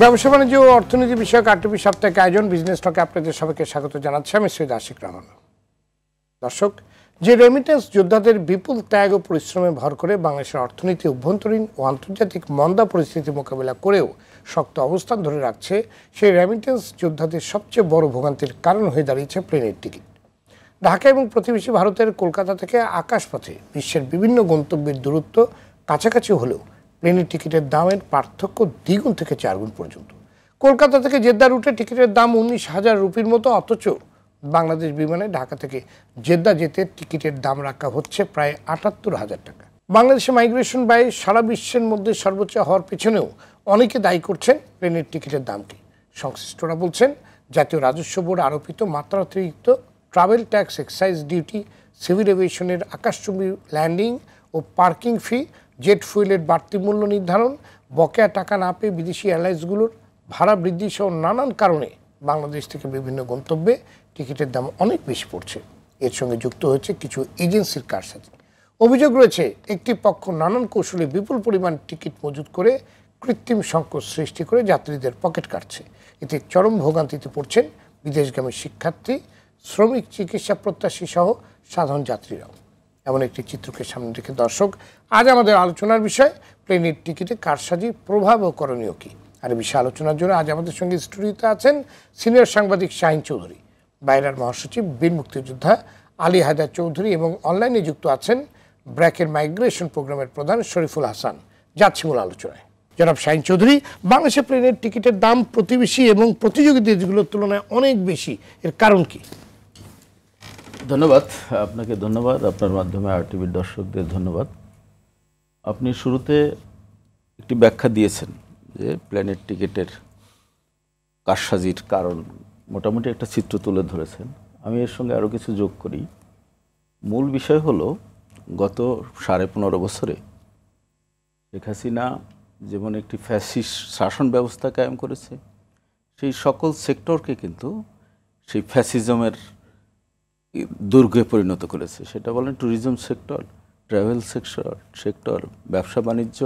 ব্যবসা বাণিজ্য ও অর্থনীতি বিষয়ক আরটিভি সাপ্তাহিক আয়োজন বিজনেস টকে আপনাদের সবাইকে স্বাগত জানাচ্ছি। আমি সৈয়দ আশিক রহমান। দর্শক, যে রেমিটেন্স যোদ্ধাদের বিপুল ত্যাগ ও পরিশ্রমে ভর করে বাংলাদেশের অর্থনীতি অভ্যন্তরীণ ও আন্তর্জাতিক মন্দা পরিস্থিতি মোকাবিলা করেও শক্ত অবস্থান ধরে রাখছে, সেই রেমিটেন্স যোদ্ধাদের সবচেয়ে বড় ভোগান্তির কারণ হয়ে দাঁড়িয়েছে প্লেনের টিকিট। ঢাকা এবং প্রতিবেশী ভারতের কলকাতা থেকে আকাশপথে বিশ্বের বিভিন্ন গন্তব্যের দূরত্ব কাছাকাছি হলেও প্লেনের টিকিটের দামের পার্থক্য দ্বিগুণ থেকে 4 গুণ পর্যন্ত। কলকাতা থেকে জেদ্দা রুটে টিকিটের দাম 19,000 রুপির মতো, অথচ বাংলাদেশ বিমানে ঢাকা থেকে জেদ্দা যেতে টিকিটের দাম রাখা হচ্ছে প্রায় 78,000 টাকা। বাংলাদেশে মাইগ্রেশন ব্যয় সারা বিশ্বের মধ্যে সর্বোচ্চ হওয়ার পেছনেও অনেকে দায়ী করছেন প্লেনের টিকিটের দামকে। সংশ্লিষ্টরা বলছেন, জাতীয় রাজস্ব বোর্ড আরোপিত মাত্রাতিরিক্ত travel tax, excise duty, civil এভিয়েশনের আকাশচুম্বী ল্যান্ডিং ও পার্কিং ফি, জেট ফুয়েলের বাড়তি মূল্য নির্ধারণ, বকেয়া টাকা না পেয়ে বিদেশি এয়ারলাইন্সগুলোর ভাড়া বৃদ্ধি সহ নানান কারণে বাংলাদেশ থেকে বিভিন্ন গন্তব্যে টিকিটের দাম অনেক বেশি পড়ছে। এর সঙ্গে যুক্ত হয়েছে কিছু এজেন্সির কারসাজি। অভিযোগ রয়েছে, একটি পক্ষ নানান কৌশলে বিপুল পরিমাণ টিকিট মজুত করে কৃত্রিম সংকট সৃষ্টি করে যাত্রীদের পকেট কাটছে। এতে চরম ভোগান্তিতে পড়ছেন বিদেশগামী শিক্ষার্থী, শ্রমিক, চিকিৎসা প্রত্যাশী সহ সাধারণ যাত্রীরাও। এমন একটি চিত্রকে সামনে রেখে দর্শক, আজ আমাদের আলোচনার বিষয় প্লেনের টিকিটে কারসাজি প্রভাব ও করণীয় কী। আর এই বিষয়ে আলোচনার জন্য আজ আমাদের সঙ্গে স্টুডিওতে আছেন সিনিয়র সাংবাদিক শাহিন চৌধুরী, বাইরার মহাসচিব বীর মুক্তিযোদ্ধা আলী হায়দার চৌধুরী এবং অনলাইনে যুক্ত আছেন ব্র্যাকের মাইগ্রেশন প্রোগ্রামের প্রধান শরীফুল হাসান। যাচ্ছি মূল আলোচনায়। জনাব শাহিন চৌধুরী, বাংলাদেশে প্লেনের টিকিটের দাম প্রতিবেশী এবং প্রতিযোগী দেশগুলোর তুলনায় অনেক বেশি, এর কারণ কি? ধন্যবাদ আপনাকে, ধন্যবাদ আপনার মাধ্যমে আরটিভির দর্শকদের ধন্যবাদ। আপনি শুরুতে একটি ব্যাখ্যা দিয়েছেন যে প্লেনের টিকিটের কারসাজির কারণ, মোটামুটি একটা চিত্র তুলে ধরেছেন। আমি এর সঙ্গে আরও কিছু যোগ করি। মূল বিষয় হলো, গত 15.5 বছরে শেখ হাসিনা যেমন একটি ফ্যাসিস্ট শাসন ব্যবস্থা কায়েম করেছে, সেই সকল সেক্টরকে কিন্তু সেই ফ্যাসিজমের দুর্গে পরিণত করেছে। সেটা বলেন ট্যুরিজম সেক্টর, ট্রাভেল সেক্টর, ব্যবসা বাণিজ্য,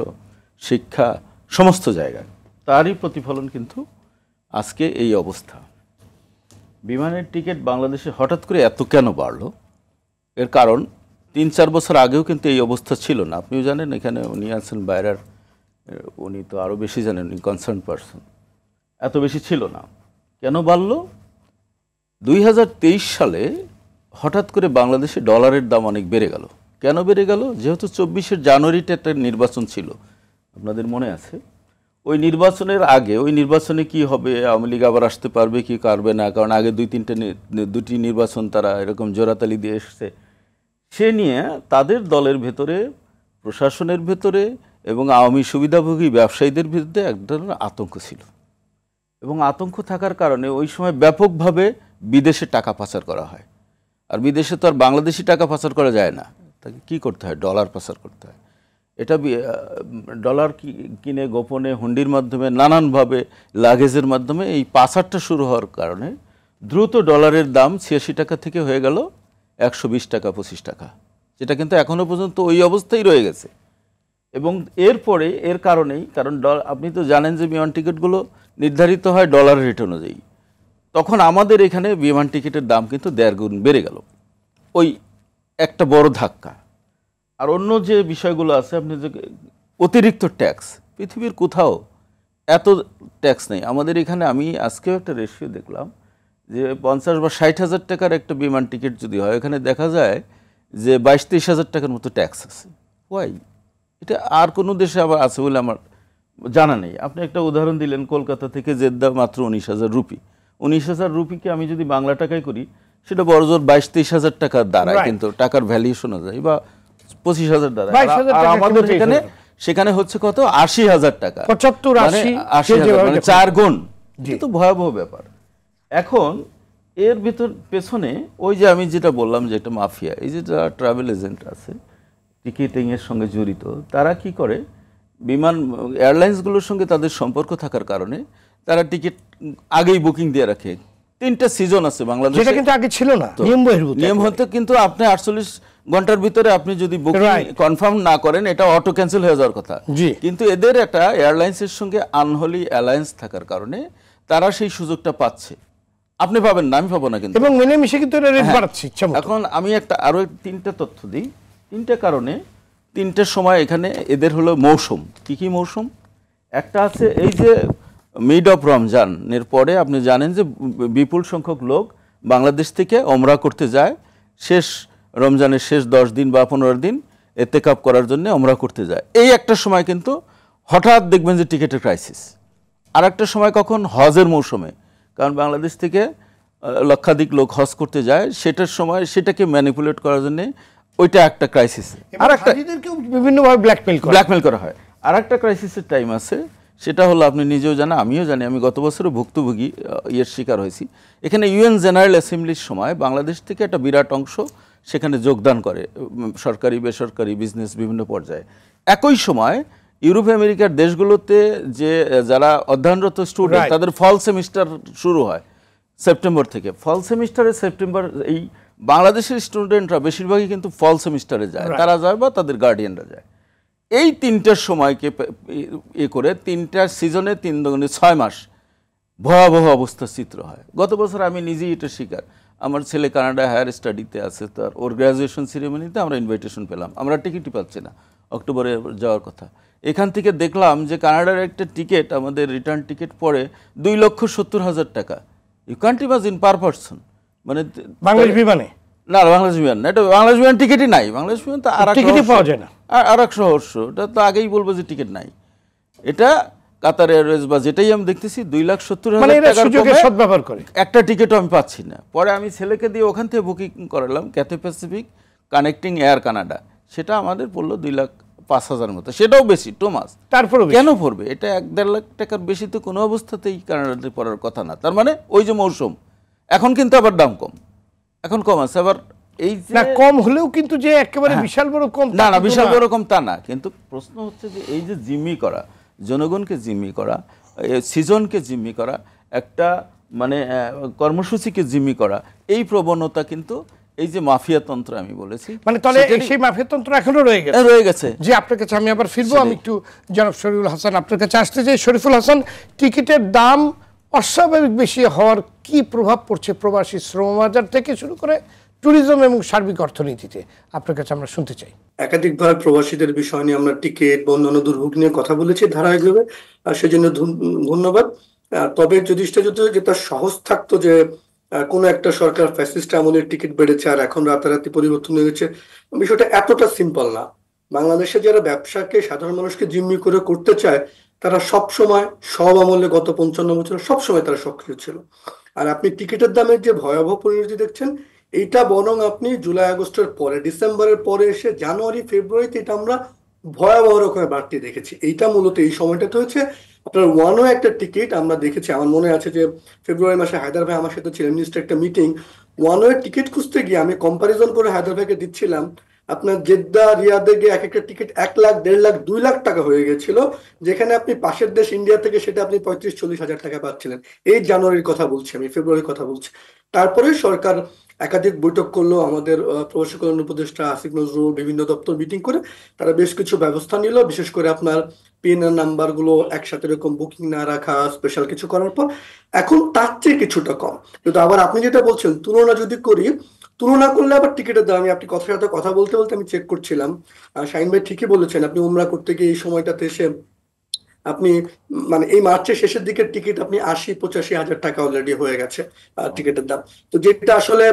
শিক্ষা, সমস্ত জায়গায় তারই প্রতিফলন কিন্তু আজকে এই অবস্থা। বিমানের টিকিট বাংলাদেশে হঠাৎ করে এত কেন বাড়লো, এর কারণ 3-4 বছর আগেও কিন্তু এই অবস্থা ছিল না। আপনিও জানেন, এখানে উনি আছেন বাইরার, উনি তো আরও বেশি জানেন, উনি কনসার্ন পারসন। এত বেশি ছিল না। কেন বাড়লো? 2023 সালে হঠাৎ করে বাংলাদেশে ডলারের দাম অনেক বেড়ে গেল। কেন বেড়ে গেল? যেহেতু 24 জানুয়ারিতে একটা নির্বাচন ছিল, আপনাদের মনে আছে। ওই নির্বাচনের আগে, ওই নির্বাচনে কি হবে, আওয়ামী লীগ আবার আসতে পারবে কি পারবে না, কারণ আগে দুটি নির্বাচন তারা এরকম জোরাতালি দিয়ে এসছে, সে নিয়ে তাদের দলের ভেতরে, প্রশাসনের ভেতরে এবং আওয়ামী সুবিধাভোগী ব্যবসায়ীদের বিরুদ্ধে এক ধরনের আতঙ্ক ছিল। এবং আতঙ্ক থাকার কারণে ওই সময় ব্যাপকভাবে বিদেশে টাকা পাচার করা হয়। আর বিদেশে তো আর বাংলাদেশি টাকা পাচার করা যায় না, তাকে কী করতে হয়? ডলার পাচার করতে হয়। এটা ডলার কিনে গোপনে হুন্ডির মাধ্যমে নানানভাবে লাগেজের মাধ্যমে এই পাচারটা শুরু হওয়ার কারণে দ্রুত ডলারের দাম 86 টাকা থেকে হয়ে গেল 120 টাকা, 25 টাকা, যেটা কিন্তু এখনও পর্যন্ত ওই অবস্থায় রয়ে গেছে। এবং এরপরে এর কারণেই, কারণ আপনি তো জানেন যে বিমান টিকিটগুলো নির্ধারিত হয় ডলার রেট অনুযায়ী, তখন আমাদের এখানে বিমান টিকিটের দাম কিন্তু 1.5 গুণ বেড়ে গেল। ওই একটা বড় ধাক্কা। আর অন্য যে বিষয়গুলো আছে, আপনি যে অতিরিক্ত ট্যাক্স, পৃথিবীর কোথাও এত ট্যাক্স নেই। আমাদের এখানে আমি আজকেও একটা রেশিও দেখলাম যে 50 বা 60 হাজার টাকার একটা বিমান টিকিট যদি হয়, এখানে দেখা যায় যে 22-23 হাজার টাকার মতো ট্যাক্স আছে। ওয়াই? এটা আর কোনো দেশে আবার আছে বলে আমার জানা নেই। আপনি একটা উদাহরণ দিলেন, কলকাতা থেকে জেদ্দা মাত্র 19,000 রুপি। 19,000 রুপিকে আমি যদি বাংলা টাকায় করি, সেটা বড়জোর 22-23 হাজার টাকার দাঁড়ায়, কিন্তু টাকার ভ্যালুয়েশন অনুযায়ী, বা 25,000 দাঁড়ায়। আর আমাদের সেখানে হচ্ছে কত? 80,000 টাকা, 75-80,000, মানে 4 গুণ। এটা তো ভয়াবহ ব্যাপার। এখন এর ভিতর পেছনে ওই যে আমি যেটা বললাম যে একটা মাফিয়া, এই যে যারা ট্রাভেল এজেন্ট আছে টিকিটিংয়ের সঙ্গে জড়িত, তারা কি করে, বিমান এয়ারলাইন্সগুলোর সঙ্গে তাদের সম্পর্ক থাকার কারণে তারা টিকিট আগেই বুকিং দিয়ে রাখে। 3টা সিজন আছে বাংলাদেশে, যেটা কিন্তু আগে ছিল না, নিয়ম বহির্ভূত। নিয়ম হতে কিন্তু আপনি 48 ঘন্টার ভিতরে আপনি যদি বুকিং কনফার্ম না করেন এটা অটো ক্যান্সেল হয়ে যাওয়ার কথা। কিন্তু এদের একটা এয়ারলাইন্সের সঙ্গে আনহলি অ্যালায়েন্স থাকার কারণে তারা সেই সুযোগটা পাচ্ছে। আপনি পাবেন না, আমি পাবো না, কিন্তু এবং মিলেমিশে কিন্তু রেট বাড়াচ্ছে ইচ্ছা মতো। এখন আমি আরো 3টা তথ্য দিই। 3টা কারণে 3টার সময় এখানে এদের হলো মৌসুম। কি কি মৌসুম? একটা আছে এই যে মিড অফ রমজানের পরে আপনি জানেন যে বিপুল সংখ্যক লোক বাংলাদেশ থেকে ওমরা করতে যায়, শেষ রমজানের শেষ 10 দিন বা 15 দিন এতেকাফ করার জন্য ওমরা করতে যায়। এই একটা সময় কিন্তু হঠাৎ দেখবেন যে টিকেটের ক্রাইসিস। আর একটা সময় কখন? হজের মৌসুমে, কারণ বাংলাদেশ থেকে লক্ষাধিক লোক হজ করতে যায়, সেটার সময় সেটাকে ম্যানিপুলেট করার জন্য ওইটা একটা ক্রাইসিস। আর একটা বিভিন্নভাবে ব্ল্যাকমেল করা হয়। আর একটা ক্রাইসিসের টাইম আছে, সেটা হলো আপনি নিজেও জানেন, আমিও জানি, আমি গত বছরও ভুক্তভোগী ইয়ের শিকার হয়েছি। এখানে ইউএন জেনারেল অ্যাসেম্বলির সময় বাংলাদেশ থেকে একটা বিরাট অংশ সেখানে যোগদান করে, সরকারি বেসরকারি বিজনেস বিভিন্ন পর্যায়ে। একই সময় ইউরোপ আমেরিকার দেশগুলোতে যে যারা অধ্যয়নরত স্টুডেন্ট তাদের ফল সেমিস্টার শুরু হয় সেপ্টেম্বর থেকে। ফল সেমিস্টারে সেপ্টেম্বর এই বাংলাদেশের স্টুডেন্টরা বেশিরভাগই কিন্তু ফল সেমিস্টারে যায়, তারা যায় বা তাদের গার্ডিয়ানরা যায়। এই 3টার সময়কে করে 3টার সিজনে 3 দুগুণে 6 মাস ভয়াবহ অবস্থার চিত্র হয়। গত বছর আমি নিজেই এটা শিকার। আমার ছেলে কানাডায় হায়ার স্টাডিতে আছে, তার ওর গ্র্যাজুয়েশন সেরেমনিতে আমরা ইনভাইটেশন পেলাম, আমরা টিকিটই পাচ্ছি না, অক্টোবরে যাওয়ার কথা। এখান থেকে দেখলাম যে কানাডার একটা টিকিট, আমাদের রিটার্ন টিকিট পড়ে 2,70,000 টাকা। You can't imagine per person, মানে বাংলাদেশ বিমানে না, বাংলাদেশ বিমান না, এটা বাংলাদেশ বিমান টিকিটই নাই। বাংলাদেশ বিমান তো আর টিকিটই পাওয়া যায় না, আর এক রহস্য, এটা তো আগেই বলবো যে টিকিট নাই। এটা কাতার এয়ারওয়েজ বা যেটাই আমি দেখতেছি 2,70,000 টাকার সদ্ব্যবহার করে একটা টিকিটও আমি পাচ্ছি না। পরে আমি ছেলেকে দিয়ে ওখান থেকে বুকিং করালাম, Cathay Pacific connecting air Canada, সেটা আমাদের পড়লো 2,05,000 মতো, সেটাও বেশি, 2 মাস। তারপরে কেন পড়বে? এটা 1-1.5 লাখ টাকার বেশি তো কোনো অবস্থাতেই কানাডাতে পড়ার কথা না। তার মানে ওই যে মৌসুম, এখন কিন্তু আবার দাম কম, এখন কম আছে। আবার এই না, কম হলেও কিন্তু যে একেবারে বিশাল বড় কম না, না বিশাল বড় কম তা না, কিন্তু প্রশ্ন হচ্ছে যে এই যে জিম্মি করা, জনগণকে জিম্মি করা, সিজনকে জিম্মি করা, একটা মানে কর্মসূচিকে জিম্মি করা, এই প্রবণতা কিন্তু এই যে মাফিয়াতন্ত্র আমি বলেছি, মানে তাহলে সেই মাফিয়াতন্ত্র এখনো রয়ে গেছে। যে আপনার কাছে আমি আবার ফিরবো, আমি একটু জনাব শরীফুল হাসান আপনার কাছে আসতে চাই। শরীফুল হাসান, টিকিটের দাম অস্বাভাবিক বেশি হওয়ার কি প্রভাব পড়ছে প্রবাসী শ্রম বাজার থেকে শুরু করে ট্যুরিজম এবং সার্বিক অর্থনীতিতে, আপনার কাছে আমরা শুনতে চাই। একাধিকবার প্রবাসীদের বিষয় নিয়ে আমরা টিকিট বা অন্যান্য দুর্ভোগ নিয়ে কথা বলেছি ধারাবাহিকভাবে, আর সেজন্য ধন্যবাদ। তবে যদি যেটা সহজ থাকতো যে কোনো একটা সরকার ফ্যাসিস্ট আমলের টিকিট বেড়েছে আর এখন রাতারাতি পরিবর্তন হয়ে গেছে, বিষয়টা এতটা সিম্পল না। বাংলাদেশে যারা ব্যবসাকে সাধারণ মানুষকে জিম্মি করে করতে চায়, তারা সব সময় সব আমলে গত 55 বছর সবসময় তারা সক্রিয় ছিল। আর আপনি টিকিটের দামের যে ভয়াবহ পরিণতি দেখছেন, এইটা বরং আপনি জুলাই আগস্টের পরে, ডিসেম্বরের পরে এসে জানুয়ারি ফেব্রুয়ারিতে এটা আমরা ভয়াবহ রকমের বাড়তি দেখেছি। এইটা মূলত এই সময়টাতে হচ্ছে আপনার ওয়ানও একটা টিকিট আমরা দেখেছি। আমার মনে আছে যে ফেব্রুয়ারি মাসে হায়দার ভাই আমার সাথে ছিলেন, নিশ্চয় একটা মিটিং, ওয়ানও এর টিকিট খুঁজতে গিয়ে আমি কম্পারিজন করে হায়দার ভাইকে দিচ্ছিলাম, আপনার জেদ্দা রিয়াদে গিয়ে এক একটা টিকিট 1 লাখ, 1.5 লাখ, 2 লাখ টাকা হয়ে গেছিল, যেখানে আপনি পাশের দেশ ইন্ডিয়া থেকে সেটা আপনি 35-40 হাজার টাকা পাচ্ছিলেন। এই জানুয়ারির কথা বলছি, আমি ফেব্রুয়ারির কথা বলছি। তারপরে সরকার একাধিক বৈঠক করলো, আমাদের প্রবাসী কল্যাণ উপদেষ্টা আসিফ নজরুল বিভিন্ন দপ্তর মিটিং করে তারা বেশ কিছু ব্যবস্থা নিল, বিশেষ করে আপনার পিন নাম্বার গুলো একসাথে এরকম বুকিং না রাখা, স্পেশাল কিছু করার পর এখন তার চেয়ে কিছুটা কম। কিন্তু আবার আপনি যেটা বলছেন, তুলনা যদি করি, তুলনা করলে আবার টিকিটের দাম, আমি আপনি কথার সাথে কথা বলতে বলতে আমি চেক করছিলাম, শাহিন ভাই ঠিকই বলেছেন, আপনি উমরা করতে গিয়ে এই সময়টাতে এসে আপনি মানে এই মার্চের শেষের দিকের টিকিট আপনি 80-85 হাজার টাকা অলরেডি হয়ে গেছে টিকিটের দাম, তো যেটা আসলে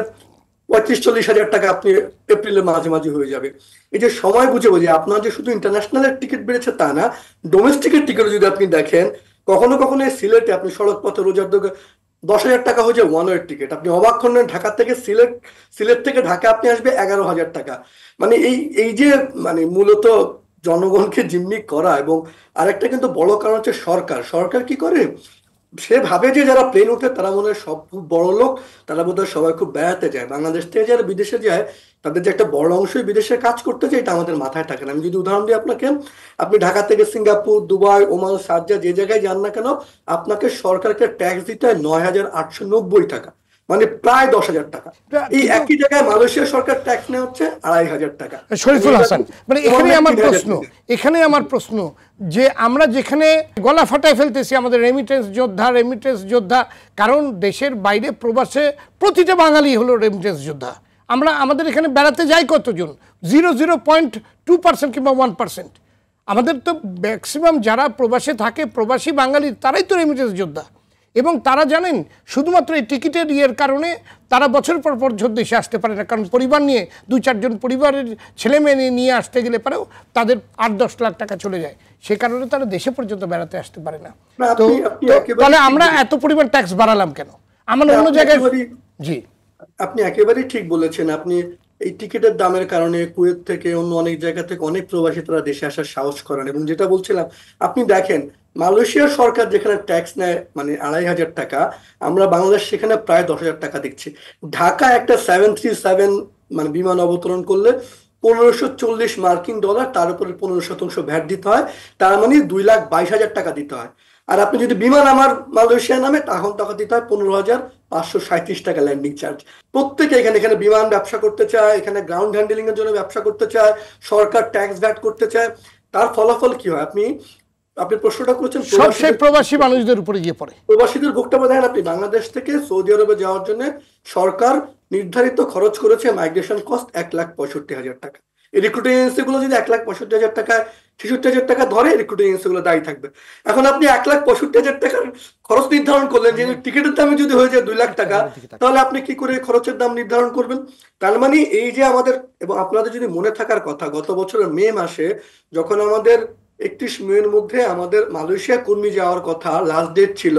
35-40 হাজার টাকা আপনি এপ্রিলের মাঝামাঝি হয়ে যাবে। এই যে সময় বুঝে বুঝে আপনার যে শুধু ইন্টারন্যাশনালের টিকিট বেড়েছে তা না, ডোমেস্টিকের টিকিট যদি আপনি দেখেন, কখনো কখনো সিলেটে আপনি সড়ক পথে রোজার দোকান 10,000 টাকা হয়ে যায় ওয়ান ওয়ের টিকিট, আপনি অবাক করলেন, ঢাকা থেকে সিলেট থেকে ঢাকা আপনি আসবে 11,000 টাকা। মানে এই যে মানে মূলত জনগণকে জিম্মি করা। এবং আরেকটা কিন্তু বড় কারণ হচ্ছে সরকার কি করে, সে ভাবে যে যারা প্লেন উঠে তারা মনে হয় সব খুব বড় লোক, তারা বোধহয় সবাই খুব বেড়াতে যায়। বাংলাদেশ থেকে যারা বিদেশে যায় তাদের যে একটা বড় অংশই বিদেশে কাজ করতে যায় এটা আমাদের মাথায় থাকে না। আমি যদি উদাহরণ দিই আপনাকে, আপনি ঢাকা থেকে সিঙ্গাপুর, দুবাই, ওমান, শারজাহ যে জায়গায় যান না কেন, আপনাকে সরকারকে ট্যাক্স দিতে হয় ৯,৮৯০ টাকা, মানে প্রায় ১০,০০০ টাকা। এই একই জায়গায় মালয়েশিয়া সরকার ট্যাক্স নেওয়া হচ্ছে ২৫০০ টাকা। শরীফুল হাসান, মানে এখানে আমার প্রশ্ন যে আমরা যেখানে গলা ফাটায় ফেলতেছি আমাদের রেমিটেন্স যোদ্ধা, কারণ দেশের বাইরে প্রবাসে প্রতিটা বাঙালি হলো রেমিটেন্স যোদ্ধা। আমাদের এখানে বেড়াতে যাই কতজন? 0.2% কিংবা 1%। আমাদের তো ম্যাক্সিমাম যারা প্রবাসে থাকে প্রবাসী বাঙালি তারাই তো রেমিটেন্স যোদ্ধা, এবং তারা জানেন শুধুমাত্র এই টিকিটের ইয়ের কারণে তারা বছর পর পর দেশে আসতে পারে না, কারণ পরিবার নিয়ে 2-4 জন পরিবারের ছেলে মেয়ে নিয়ে আসতে গেলে পরেও তাদের 8-10 লাখ টাকা চলে যায়, সে কারণে তারা দেশে পর্যন্ত বেড়াতে আসতে পারে না। তো তাহলে আমরা এত পরিমাণ ট্যাক্স বাড়ালাম কেন? আমরা অন্য জায়গায়। জি, আপনি একেবারেই ঠিক বলেছেন। আপনি এই টিকিটের দামের কারণে কুয়েত থেকে অন্য অনেক জায়গা থেকে অনেক প্রবাসী তারা দেশে আসার সাহস করেন। এবং যেটা বলছিলাম, আপনি দেখেন মালয়েশিয়ার সরকার যেখানে ট্যাক্স নেয় মানে ২৫০০ টাকা, আমরা বাংলাদেশ সেখানে প্রায় ১০,০০০ টাকা দিচ্ছি। ঢাকা একটা 737 মানে বিমান অবতরণ করলে ১৫৪০ মার্কিন ডলার, তার উপরে ১৫% ভ্যাট দিতে হয়, তার মানে ২,২২,০০০ টাকা দিতে হয়। আর আপনি যদি বিমান আমার মালয়েশিয়া নামে তখন টাকা দিতে হয় ১৫,৫৩৭ টাকা ল্যান্ডিং চার্জ। প্রত্যেকে এখানে বিমান ব্যবসা করতে চায়, এখানে গ্রাউন্ড হ্যান্ডেলিং এর জন্য ব্যবসা করতে চায়, সরকার ট্যাক্স ভ্যাট করতে চায়। তার ফলাফল কি হয়? আপনি প্রশ্নটা করেছেন প্রবাসী মানুষদের উপরে গিয়ে পড়ে। প্রবাসীদের ভোগটা দেখেন আপনি, বাংলাদেশ থেকে সৌদি আরবে যাওয়ার জন্য সরকার নির্ধারিত খরচ করেছে মাইগ্রেশন কস্ট ১,৬৫,০০০ টাকা। এই রিক্রুটিং এজেন্সি গুলো যদি ১,৬৫,০০০ টাকা ৬৬,০০০ টাকা ধরে, রিক্রুটিং এজেন্সি গুলো দায়ী থাকবে। এখন আপনি ১,৬৫,০০০ টাকার খরচ নির্ধারণ করলেন, যে টিকিটের দামে যদি হয়ে যায় ২ লাখ টাকা, তাহলে আপনি কি করে খরচের দাম নির্ধারণ করবেন? তার মানে এই যে আমাদের, এবং আপনাদের যদি মনে থাকার কথা, গত বছরের মে মাসে যখন আমাদের ৩১ মের মধ্যে আমাদের মালয়েশিয়া কর্মী যাওয়ার কথা, লাস্ট ডেট ছিল,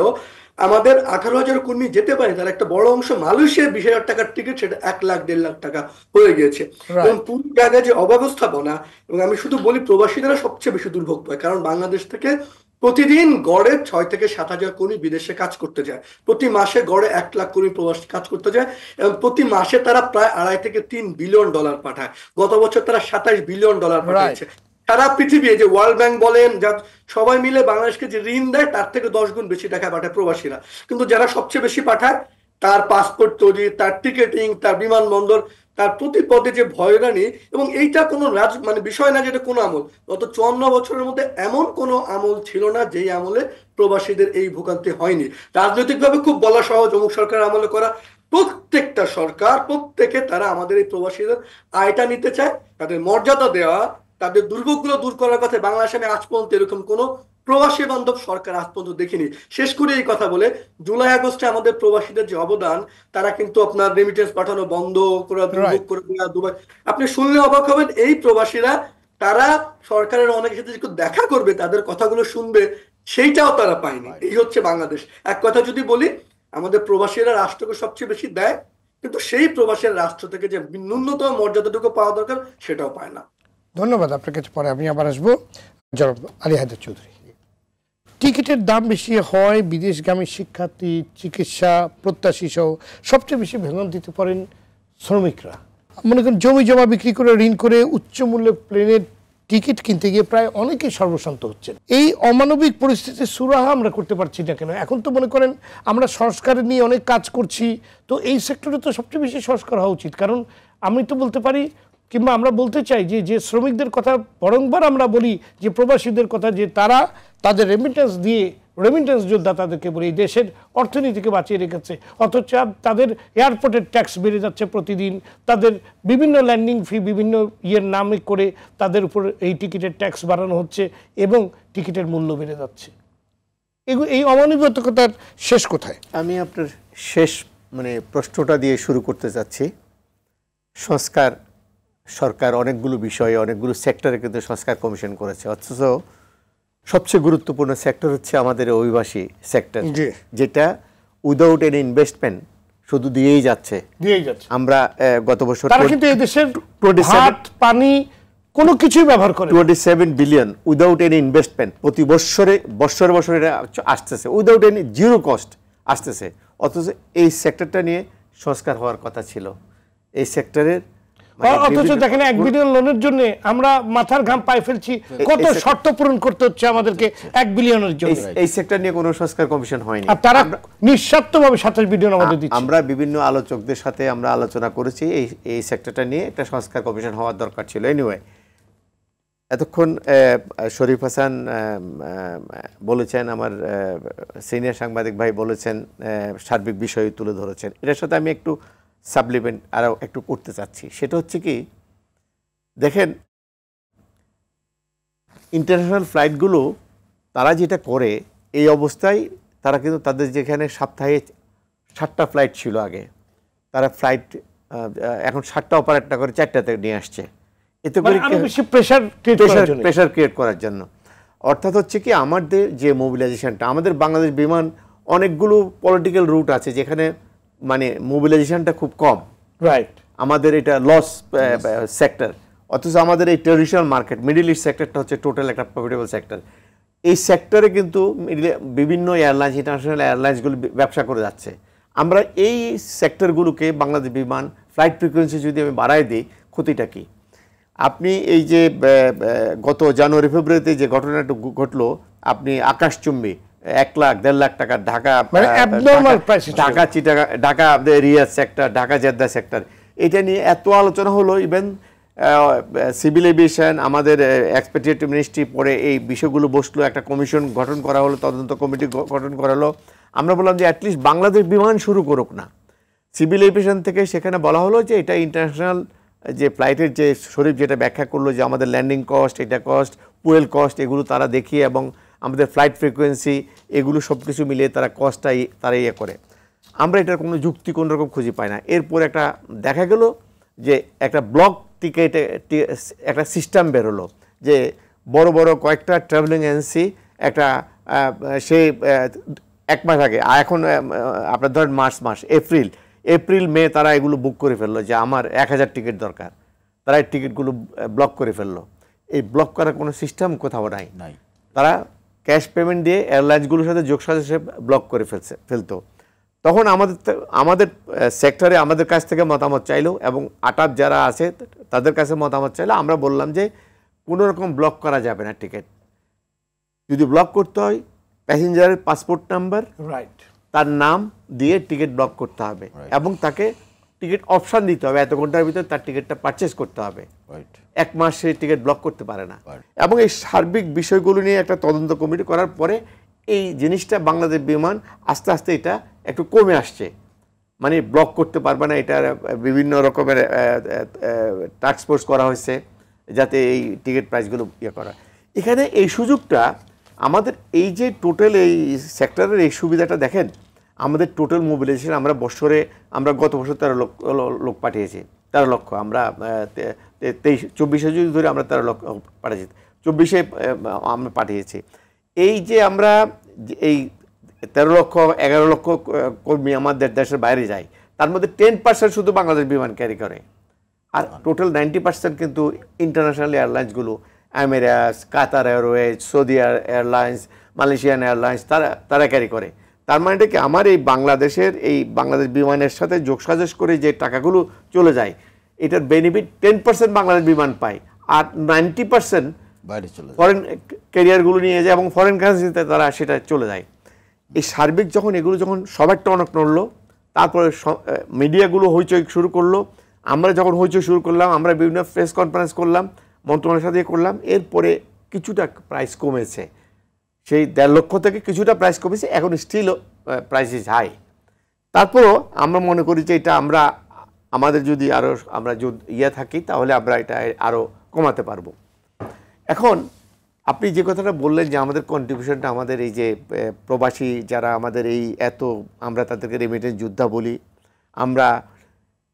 আমাদের ১৮,০০০ কর্মী যেতে পারে, তার একটা বড় অংশ মালয়েশিয়া ২০,০০০ টাকার টিকিট, সেটা ১,০০,০০০ ১,৫ লাখ টাকা হয়ে গিয়েছে। এবং পুরো জায়গায় যে অব্যবস্থাপনা, এবং আমি শুধু বলি প্রবাসীরা সবচেয়ে বেশি দুর্ভোগ পায়, কারণ বাংলাদেশ থেকে প্রতিদিন গড়ে ৬ থেকে ৭,০০০ কর্মী বিদেশে কাজ করতে যায়, প্রতি মাসে গড়ে ১ লাখ কর্মী প্রবাসী কাজ করতে যায়, এবং প্রতি মাসে তারা প্রায় ২.৫ থেকে ৩ বিলিয়ন ডলার পাঠায়। গত বছর তারা ২৭ বিলিয়ন ডলার পাঠিয়েছে। সারা পৃথিবী, যে ওয়ার্ল্ড ব্যাংক বলেন, যা সবাই মিলে বাংলাদেশকে যে ঋণ দেয় তার থেকে ১০ গুণ বেশি টাকা পাঠায় প্রবাসীরা। কিন্তু যারা সবচেয়ে বেশি পাঠায়, তার পাসপোর্ট তৈরি, তার টিকেটিং, তার বিমানবন্দর, তার প্রতি পদে যে ভয়রানি, এবং এইটা কোনো মানে বিষয় না যেটা কোনো আমল, গত ৫৪ বছরের মধ্যে এমন কোনো আমল ছিল না যেই আমলে প্রবাসীদের এই ভোগান্তি হয়নি। রাজনৈতিকভাবে খুব বলা সহজ, অমুক সরকার আমলে করা, প্রত্যেকটা সরকার প্রত্যেকে তারা আমাদের এই প্রবাসীদের আয়টা নিতে চায়, তাদের মর্যাদা দেওয়া, তাদের দুর্ভোগগুলো দূর করার কথা। বাংলাদেশে আমি আজ পর্যন্ত এরকম কোন প্রবাসী বান্ধব সরকার আজ পর্যন্ত দেখিনি। শেষ করে এই কথা বলে, জুলাই আগস্টে আমাদের প্রবাসীদের যে অবদান, তারা কিন্তু আপনার রেমিটেন্স পাঠানো বন্ধ করা, দুর্ভোগ করে দেওয়া, দুবাই, আপনি শুনলে অবাক হবেন, এই প্রবাসীরা তারা সরকারের অনেকের সাথে একটু দেখা করবে, তাদের কথাগুলো শুনবে, সেইটাও তারা পায়নি। এই হচ্ছে বাংলাদেশ। এক কথা যদি বলি, আমাদের প্রবাসীরা রাষ্ট্রকে সবচেয়ে বেশি দেয়, কিন্তু সেই প্রবাসীর রাষ্ট্র থেকে যে ন্যূনতম মর্যাদাটুকু পাওয়া দরকার সেটাও পায় না। ধন্যবাদ আপনার কাছে। পরে আমি আবার আসবো। জনাব আলী হায়দার চৌধুরী, টিকিটের দাম বেশি হয়, বিদেশগামী শিক্ষার্থী, চিকিৎসা প্রত্যাশী সহ সবচেয়ে বেশি ভোগান্তিতে পড়েন শ্রমিকরা। মনে করেন জমি জমা বিক্রি করে, ঋণ করে উচ্চ মূল্যে প্লেনের টিকিট কিনতে গিয়ে প্রায় অনেকেই সর্বশান্ত হচ্ছেন। এই অমানবিক পরিস্থিতির সুরাহা আমরা করতে পারছি না কেন? এখন তো মনে করেন আমরা সংস্কার নিয়ে অনেক কাজ করছি, তো এই সেক্টরে তো সবচেয়ে বেশি সংস্কার হওয়া উচিত। কারণ আমি তো বলতে পারি, কিংবা আমরা বলতে চাই যে শ্রমিকদের কথা বরংবার আমরা বলি, যে প্রবাসীদের কথা, যে তারা তাদের রেমিটেন্স যোদ্ধা তাদেরকে বলি, দেশের অর্থনীতিকে বাঁচিয়ে রেখেছে, অথচ তাদের এয়ারপোর্টের ট্যাক্স বেড়ে যাচ্ছে প্রতিদিন, তাদের বিভিন্ন ল্যান্ডিং ফি বিভিন্ন নামে করে তাদের উপর এই টিকিটের ট্যাক্স বাড়ানো হচ্ছে, এবং টিকিটের মূল্য বেড়ে যাচ্ছে। এই অমানবিকতার শেষ কোথায়? আমি আপনার শেষ প্রশ্নটা দিয়ে শুরু করতে চাচ্ছি। সরকার অনেকগুলো বিষয়ে, অনেকগুলো সেক্টরে কিন্তু সংস্কার কমিশন করেছে, অথচ সবচেয়ে গুরুত্বপূর্ণ সেক্টর হচ্ছে আমাদের অভিবাসী সেক্টর, যেটা উইদাউট এনি ইনভেস্টমেন্ট শুধু দিয়েই যাচ্ছে। আমরা গত বছর কিন্তু এই দেশের ভাত, পানি, কোনো কিছুই ব্যবহার করে 27 বিলিয়ন উইদাউট এনি ইনভেস্টমেন্ট প্রতি বছরে এটা আসতেছে, উইদাউট এনি জিরো কস্ট আসতেছে। অথচ এই সেক্টরটা নিয়ে সংস্কার হওয়ার কথা ছিল। এই সেক্টরের অথচ দেখেন 1 বিলিয়ন লোনের জন্য আমরা মাথার ঘাম পায়ে ফেলছি, কত শর্ত পূরণ করতে হচ্ছে আমাদেরকে 1 বিলিয়নের জন্য। এই সেক্টর নিয়ে কোনো সংস্কার কমিশন হয়নি, আর তারা নিঃস্বার্থভাবে 27 বিলিয়ন আমাদের দিচ্ছে। আমরা বিভিন্ন আলোচকদের সাথে আমরা আলোচনা করেছি এই সেক্টরটা নিয়ে একটা সংস্কার কমিশন হওয়ার দরকার ছিল। এনিওয়ে, এতক্ষণ শরীফ হাসান বলেছেন, আমার সিনিয়র সাংবাদিক ভাই বলেছেন, সার্বিক বিষয় তুলে ধরেছেন। এটার সাথে আমি একটু সাপ্লিমেন্ট আরও একটু করতে চাচ্ছি। সেটা হচ্ছে কি, দেখেন ইন্টারন্যাশনাল ফ্লাইটগুলো তারা যেটা করে এই অবস্থায়, তারা কিন্তু তাদের যেখানে সপ্তাহে 7টা ফ্লাইট ছিল আগে, তারা ফ্লাইট এখন 7টা অপারেট করে 4টাতে নিয়ে আসছে। এতে করে প্রেশার ক্রিয়েট করার জন্য। অর্থাৎ হচ্ছে কি, আমাদের যে মোবিলাইজেশনটা, আমাদের বাংলাদেশ বিমান অনেকগুলো পলিটিক্যাল রুট আছে যেখানে মানে মোবিলাইজেশনটা খুব কম, রাইট? আমাদের এটা লস সেক্টর। অথচ আমাদের এই ট্রেডিশনাল মার্কেট মিডল ইস্ট সেক্টরটা হচ্ছে টোটাল একটা প্রফিটেবল সেক্টর। এই সেক্টরে কিন্তু বিভিন্ন এয়ারলাইন্স, ইন্টারন্যাশনাল এয়ারলাইন্সগুলো ব্যবসা করে যাচ্ছে। আমরা এই সেক্টরগুলোকে বাংলাদেশ বিমান ফ্লাইট ফ্রিকোয়েন্সি যদি আমি বাড়াই দিই, ক্ষতিটা কি? আপনি এই যে গত জানুয়ারি ফেব্রুয়ারিতে যে ঘটনাটা ঘটলো, আপনি আকাশচুম্বী 1 লাখ 1.5 লাখ টাকা Dhaka Dhaka Riyadh sector, Dhaka Jeddah sector, এটা নিয়ে এত আলোচনা হলো। ইভেন সিভিল এভিয়েশন, আমাদের এক্সপেক্টেড মিনিস্ট্রি, পরে এই বিষয়গুলো বসলো, একটা কমিশন গঠন করা হলো, তদন্ত কমিটি গঠন করা হলো। আমরা বললাম যে অ্যাটলিস্ট বাংলাদেশ বিমান শুরু করুক না। সিভিল এভিয়েশন থেকে সেখানে বলা হলো যে এটা ইন্টারন্যাশনাল যে ফ্লাইটের যে শরীফ যেটা ব্যাখ্যা করলো যে আমাদের ল্যান্ডিং কস্ট, এটা কস্ট, ফুয়েল কস্ট, এগুলো তারা দেখিয়ে এবং আমাদের ফ্লাইট ফ্রিকোয়েন্সি, এগুলো সব কিছু মিলিয়ে তারা কস্টটাই তারা ইয়ে করে। আমরা এটার কোনো যুক্তি কোনো রকম খুঁজে পাই না। এরপর একটা দেখা গেল যে একটা ব্লক টিকেটে একটা সিস্টেম বেরোলো, যে বড় বড় কয়েকটা ট্রাভেলিং এজেন্সি একটা সেই 1 মাস আগে, এখন আপনার ধরেন মার্চ, এপ্রিল মে তারা এগুলো বুক করে ফেললো যে আমার 1000 টিকিট দরকার। তারা এই টিকিটগুলো ব্লক করে ফেললো। এই ব্লক করার কোনো সিস্টেম কোথাও নাই। তারা ক্যাশ পেমেন্ট দিয়ে এয়ারলাইন্সগুলোর সাথে যোগসাজশে ব্লক করে ফেলতো। তখন আমাদের সেক্টরে আমাদের কাছ থেকে মতামত চাইলো এবং আটাপ যারা আছে তাদের কাছে মতামত চাইলো। আমরা বললাম যে কোনো রকম ব্লক করা যাবে না টিকিট। যদি ব্লক করতে হয়, প্যাসেঞ্জারের পাসপোর্ট নাম্বার, রাইট, তার নাম দিয়ে টিকিট ব্লক করতে হবে এবং তাকে টিকিট অপশান দিতে হবে, এত ঘন্টার ভিতরে তার টিকিটটা পারচেস করতে হবে। 1 মাস সে টিকিট ব্লক করতে পারে না। এবং এই সার্বিক বিষয়গুলো নিয়ে একটা তদন্ত কমিটি করার পরে এই জিনিসটা বাংলাদেশ বিমান আস্তে আস্তে এটা একটু কমে আসছে। মানে ব্লক করতে পারবে না, এটা বিভিন্ন রকমের টাস্ক ফোর্স করা হয়েছে যাতে এই টিকিট প্রাইসগুলো ইয়ে করা। এখানে এই সুযোগটা আমাদের এই যে টোটাল এই সেক্টরের এই সুবিধাটা দেখেন, আমাদের টোটাল মোবিলাইজেশন আমরা গত বছর 13 লোক পাঠিয়েছি, 13 লক্ষ। আমরা 24 যদি ধরে আমরা 13 লক্ষ পাঠিয়েছি, 24 আমরা পাঠিয়েছি। এই যে আমরা এই 13 লক্ষ 11 লক্ষ কর্মী আমাদের দেশের বাইরে যায়, তার মধ্যে 10% শুধু বাংলাদেশ বিমান ক্যারি করে, আর টোটাল 90% কিন্তু ইন্টারন্যাশনাল এয়ারলাইন্সগুলো, Emirates, Qatar Airways, Saudi Airlines, Malaysian Airlines, তারা ক্যারি করে। তার মানে কি আমার এই বাংলাদেশ বিমানের সাথে যোগসাজশ করে যে টাকাগুলো চলে যায়, এটার বেনিফিট 10% বাংলাদেশ বিমান পায়, আর 90% বাইরে চলে যায়, ফরেন ক্যারিয়ারগুলো নিয়ে যায় এবং ফরেন কারেন্সিতে তারা সেটা চলে যায়। এই সার্বিক এগুলো যখন সবার টনক নড়লো, তারপরে মিডিয়াগুলো হইচই শুরু করলো। আমরা যখন হইচই শুরু করলাম, আমরা বিভিন্ন প্রেস কনফারেন্স করলাম, মন্ত্রণালয়ের সাথে করলাম। এরপরে কিছুটা প্রাইস কমেছে, সেই 1.5 লক্ষ থেকে কিছুটা প্রাইস কমেছে, এখন স্টিল প্রাইস ইজ হাই। তারপরও আমরা মনে করি যে এটা আমাদের যদি আমরা থাকি, তাহলে আমরা এটা আরও কমাতে পারবো। এখন আপনি যে কথাটা বললেন যে আমাদের কন্ট্রিবিউশনটা, আমাদের এই যে প্রবাসী যারা আমাদের আমরা তাদেরকে রেমিটেন্স যোদ্ধা বলি, আমরা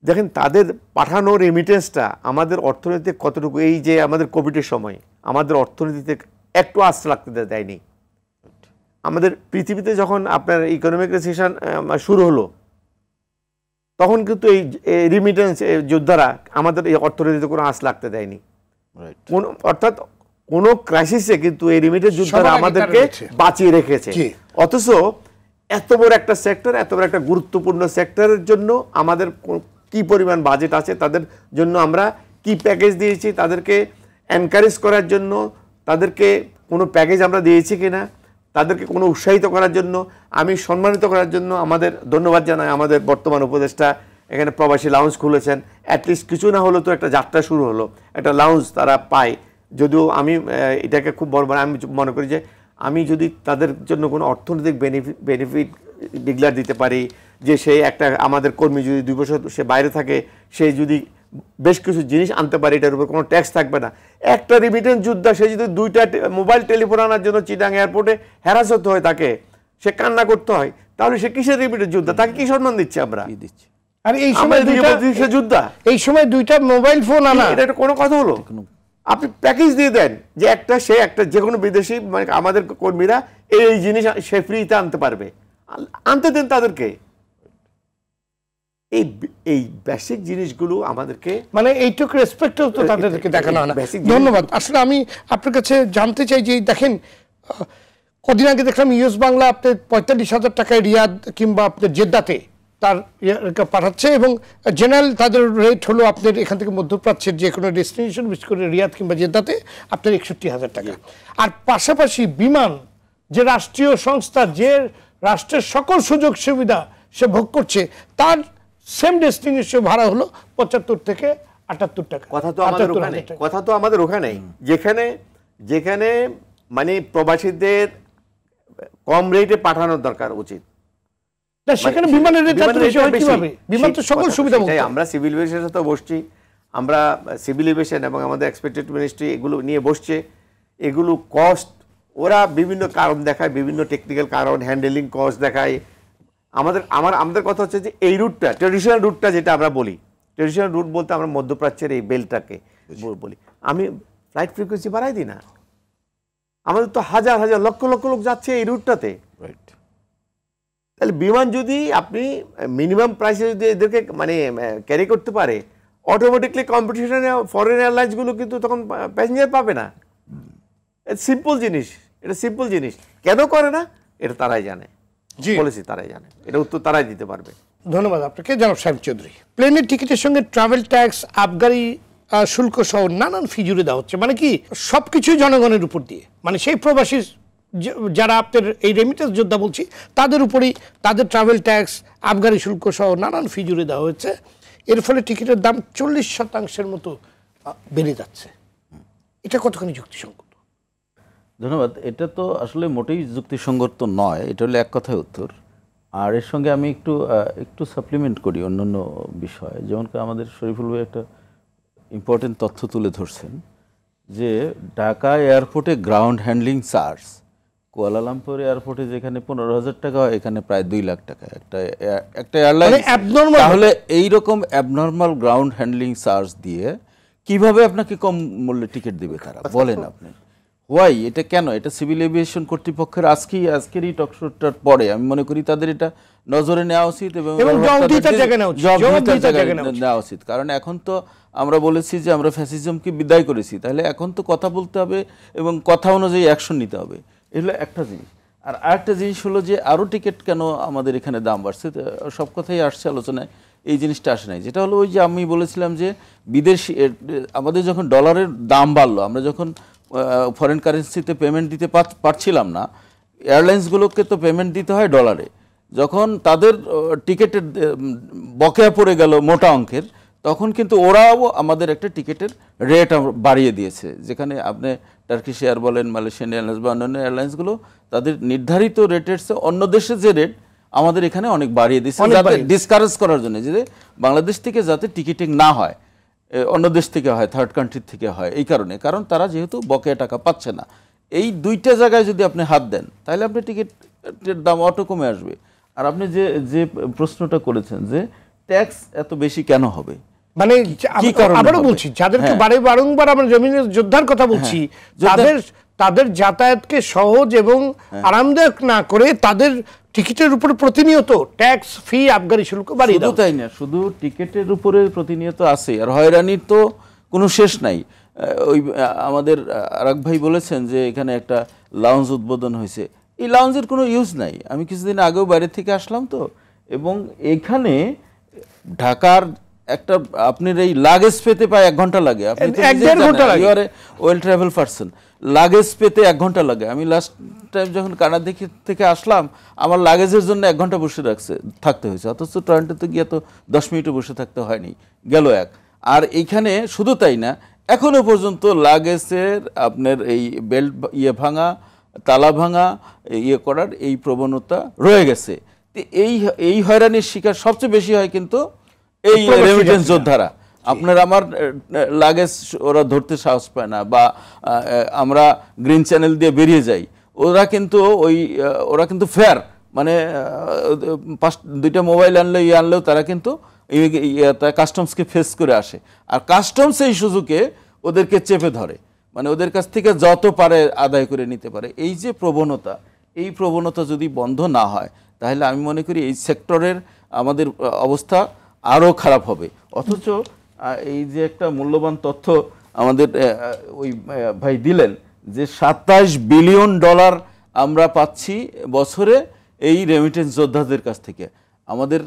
দেখেন তাদের পাঠানো রেমিটেন্সটা আমাদের অর্থনীতিতে কতটুকু, এই যে আমাদের কোভিডের সময় আমাদের অর্থনীতিতে একটু আস্থা রাখতে দেয়নি। আমাদের পৃথিবীতে যখন আপনার ইকোনমিক রিসেশন শুরু হলো, তখন কিন্তু এই রেমিটেন্স যোদ্ধারা আমাদের এই অর্থনীতিতে কোনো আঁচ লাগতে দেয়নি। অর্থাৎ কোন ক্রাইসিসে কিন্তু এই রেমিটেন্স যোদ্ধারা আমাদেরকে বাঁচিয়ে রেখেছে। অথচ এত বড় একটা সেক্টর, এত বড় একটা গুরুত্বপূর্ণ সেক্টরের জন্য আমাদের কি পরিমাণ বাজেট আছে, তাদের জন্য আমরা কি প্যাকেজ দিয়েছি, তাদেরকে এনকারেজ করার জন্য তাদেরকে কোনো প্যাকেজ আমরা দিয়েছি কিনা, তাদেরকে কোনো উৎসাহিত করার জন্য, আমি সম্মানিত করার জন্য আমাদের ধন্যবাদ জানাই আমাদের বর্তমান উপদেষ্টা এখানে প্রবাসী লাউঞ্জ খুলেছেন। অ্যাটলিস্ট কিছু না হলো তো একটা যাত্রা শুরু হলো, একটা লাউঞ্জ তারা পায়। যদিও আমি এটাকে খুব বড় আমি মনে করি যে আমি যদি তাদের জন্য কোনো অর্থনৈতিক বেনিফিট ডিক্লেয়ার দিতে পারি, যে সে একটা আমাদের কর্মী যদি 2 বছর সে বাইরে থাকে, সে যদি বেশ কিছু জিনিস আনতে পারে, এটার উপর কোনো ট্যাক্স থাকবে না। একটা রেমিটেন্স যোদ্ধা সে যদি 2টা মোবাইল টেলিফোন আনার জন্য চিটাং এয়ারপোর্টে হ্যারাস হতে হয়, তাকে সে কান্না করতে হয়, তাহলে সে কিসের রেমিটেন্স যোদ্ধা? তাকে কি সম্মান দিচ্ছে আমরা? আর এই সময় যোদ্ধা, এই সময় 2টা মোবাইল ফোন আনা, এটা কোনো কথা হলো? আপনি প্যাকেজ দিয়ে দেন যে সে একটা যে কোনো বিদেশি মানে আমাদের কর্মীরা এই জিনিস সে ফ্রিতে আনতে পারবে, আনতে দেন তাদেরকে। এই বেসিক জিনিসগুলো আমাদেরকে মানে এইটুকু রেসপেক্ট তো তাদেরকে দেখানো হয় না। ধন্যবাদ। আসলে আমি আপনার কাছে জানতে চাই যে দেখেন, কদিন আগে দেখলাম ইউএস বাংলা আপনার 45,000 টাকায় রিয়াদ কিংবা আপনার জেদ্দাতে তার পাঠাচ্ছে, এবং জেনারেল তাদের রেট হলো আপনার এখান থেকে মধ্যপ্রাচ্যের যে কোনো ডেস্টিনেশন, বিশেষ করে রিয়াদ কিংবা জেদ্দাতে আপনার 61,000 টাকা। আর পাশাপাশি বিমান, যে রাষ্ট্রীয় সংস্থা যে রাষ্ট্রের সকল সুযোগ সুবিধা সে ভোগ করছে, তার সেম ডেস্টিনেশন ভাড়া হলো 75 থেকে 78 টাকা। কথা তো আমাদের ওখানেই, যেখানে মানে প্রবাসীদের কম রেটে পাঠানোর দরকার উচিত, সেখানে বিমানের রেট বেশি হয় কিভাবে? বিমান তো সকল সুবিধা মুক্ত। আমরা সিভিল এভিয়েশনের সাথে বসছি, আমরা সিভিল এভিয়েশন এবং আমাদের এক্সপেক্টেড মিনিস্ট্রি এগুলো নিয়ে বসছে। এগুলো কস্ট ওরা বিভিন্ন কারণ দেখায়, বিভিন্ন টেকনিক্যাল কারণ, হ্যান্ডেলিং কস্ট দেখায়। আমাদের কথা হচ্ছে যে এই রুটটা, ট্রেডিশনাল রুটটা যেটা আমরা বলি, ট্রেডিশনাল রুট বলতে আমরা মধ্যপ্রাচ্যের এই বেল্টটাকে বলি। আমি ফ্লাইট ফ্রিকোয়েন্সি বাড়াই দিই না, আমাদের তো হাজার হাজার লক্ষ লক্ষ লোক যাচ্ছে এই রুটটাতে। তাহলে বিমান যদি আপনি মিনিমাম প্রাইসে যদি এদেরকে মানে ক্যারি করতে পারে, অটোমেটিকলি কম্পিটিশনে ফরেন এয়ারলাইন্সগুলো কিন্তু তখন প্যাসেঞ্জার পাবে না। সিম্পল জিনিস, এটা সিম্পল জিনিস। কেন করে না এটা তারাই জানে, বলেছি তারাই জানে, এটা উত্তর তারাই দিতে পারবে। ধন্যবাদ আপনাকে জনাব সাহেব চৌধুরী। প্লেনের টিকিটের সঙ্গে ট্রাভেল ট্যাক্স, আবগারি শুল্ক সহ নানান ফি জুড়ে দেওয়া হচ্ছে, মানে কি সবকিছুই জনগণের উপর দিয়ে, মানে সেই প্রবাসী যারা আপনার এই রেমিটেন্স যোদ্ধা বলছি তাদের উপরেই তাদের ট্রাভেল ট্যাক্স, আবগারি শুল্ক সহ নানান ফি জুড়ে দেওয়া হচ্ছে। এর ফলে টিকিটের দাম 40% মতো বেড়ে যাচ্ছে। এটা কতখানি যুক্তিসঙ্গত? ধন্যবাদ। এটা তো আসলে মোটেই যুক্তিসঙ্গত নয়, এটা হলো এক কথায় উত্তর। আর এর সঙ্গে আমি একটু সাপ্লিমেন্ট করি অন্যান্য বিষয়, যেমন আমাদের শরীফুল ভাই একটা ইম্পর্টেন্ট তথ্য তুলে ধরছেন যে ঢাকা এয়ারপোর্টে গ্রাউন্ড হ্যান্ডলিং চার্জ কুয়ালালামপুর এয়ারপোর্টে যেখানে 15,000 টাকা হয়, এখানে প্রায় 2 লাখ টাকা একটা এয়ারলাইন। তাহলে এইরকম অ্যাবনর্মাল গ্রাউন্ড হ্যান্ডলিং চার্জ দিয়ে কিভাবে আপনাকে কম মূল্যে টিকিট দিবে তারা, বলেন আপনি? হোয়াই? এটা কেন? এটা সিভিল এভিয়েশন কর্তৃপক্ষের আজকেরই টকশোটার পরে আমি মনে করি তাদের এটা নজরে নেওয়া উচিত এবং নেওয়া উচিত। কারণ এখন তো আমরা বলেছি যে আমরা ফ্যাসিজমকে বিদায় করেছি, তাহলে এখন তো কথা বলতে হবে এবং কথা অনুযায়ী অ্যাকশন নিতে হবে। এগুলো একটা জিনিস। আর আরেকটা জিনিস হলো যে আরও টিকিট কেন আমাদের এখানে দাম বাড়ছে, সব কথাই আসছে আলোচনায়, এই জিনিসটা আসে নাই। যেটা হলো ওই যে আমি বলেছিলাম যে বিদেশি আমাদের যখন ডলারের দাম বাড়লো, আমরা যখন ফরেন কারেন্সিতে পেমেন্ট দিতে পারছিলাম না, এয়ারলাইন্সগুলোকে তো পেমেন্ট দিতে হয় ডলারে। যখন তাদের টিকিটের বকেয়া পড়ে গেল মোটা অঙ্কের, তখন কিন্তু ওরাও আমাদের একটা টিকিটের রেট বাড়িয়ে দিয়েছে। যেখানে আপনি টার্কিশ এয়ার বলেন, মালয়েশিয়ান এয়ারলাইন্স বা অন্যান্য এয়ারলাইন্সগুলো তাদের নির্ধারিত রেটের চেয়ে অন্য দেশের যে রেট আমাদের এখানে অনেক বাড়িয়ে দিয়েছে, যাতে ডিসকারেজ করার জন্য, যে বাংলাদেশ থেকে যাতে টিকিটিং না হয়, অন্য দেশ থেকে হয়, থার্ড কান্ট্রির থেকে হয়। এই কারণে, কারণ তারা যেহেতু বকেয়া টাকা পাচ্ছে না। এই দুইটা জায়গায় যদি আপনি হাত দেন, তাহলে আপনি টিকিটের দাম অটো কমে আসবে। আর আপনি যে প্রশ্নটা করেছেন যে ট্যাক্স এত বেশি কেন হবে, মানে আবারও বলছি, যাদেরকে বারংবার আমরা জমিনের যোদ্ধার কথা বলছি, তাদের যাতায়াতকে সহজ এবং আরামদায়ক না করে তাদের টিকিটের উপরে প্রতিনিয়ত ট্যাক্স, ফি, আবগারি শুল্ক বাড়িয়ে দাও। তাই না, শুধু টিকিটের উপরে প্রতিনিয়ত আছে, আর হয়রানির তো কোনো শেষ নাই। ওই আমাদের আরেক ভাই বলেছেন যে এখানে একটা লাউঞ্জ উদ্বোধন হয়েছে, এই লাউঞ্জের কোনো ইউজ নাই। আমি কিছুদিন আগেও বাইরে থেকে আসলাম তো, এবং এখানে ঢাকার একটা আপনার এই লাগেজ পেতে প্রায় 1 ঘন্টা লাগে। আপনি তো you are a well travel person, luggage পেতে 1 ঘন্টা লাগে। আমি লাস্ট টাইম যখন কানাডা থেকে আসলাম, আমার লাগেজের জন্য 1 ঘন্টা বসে থাকতে হয়েছে, অথচ টরন্টোতে গিয়ে তো 10 মিনিটও বসে থাকতে হয়নি, গেল এক। আর এইখানে শুধু তাই না, এখনো পর্যন্ত লাগেজের আপনার এই বেল্ট ভাঙা, তালা ভাঙা করার এই প্রবণতা রয়ে গেছে। এই হয়রানির শিকার সবচেয়ে বেশি হয় কিন্তু এই রেমিটেন্স যোদ্ধারা। আপনার আমার লাগেজ ওরা ধরতে সাহস পায় না, বা আমরা গ্রিন চ্যানেল দিয়ে বেরিয়ে যাই, ওরা কিন্তু ফেয়ার, মানে 2টা মোবাইল আনলেও তারা কিন্তু কাস্টমসকে ফেস করে আসে, আর কাস্টমস এই সুযোগে ওদেরকে চেপে ধরে, মানে ওদের কাছ থেকে যত পারে আদায় করে নিতে পারে। এই যে প্রবণতা, এই প্রবণতা যদি বন্ধ না হয়, তাহলে আমি মনে করি এই সেক্টরের আমাদের অবস্থা আরও খারাপ হবে। অথচ এই যে একটা মূল্যবান তথ্য আমাদের ওই ভাই দিলেন যে $27 বিলিয়ন আমরা পাচ্ছি বছরে এই রেমিটেন্স যোদ্ধাদের কাছ থেকে। আমাদের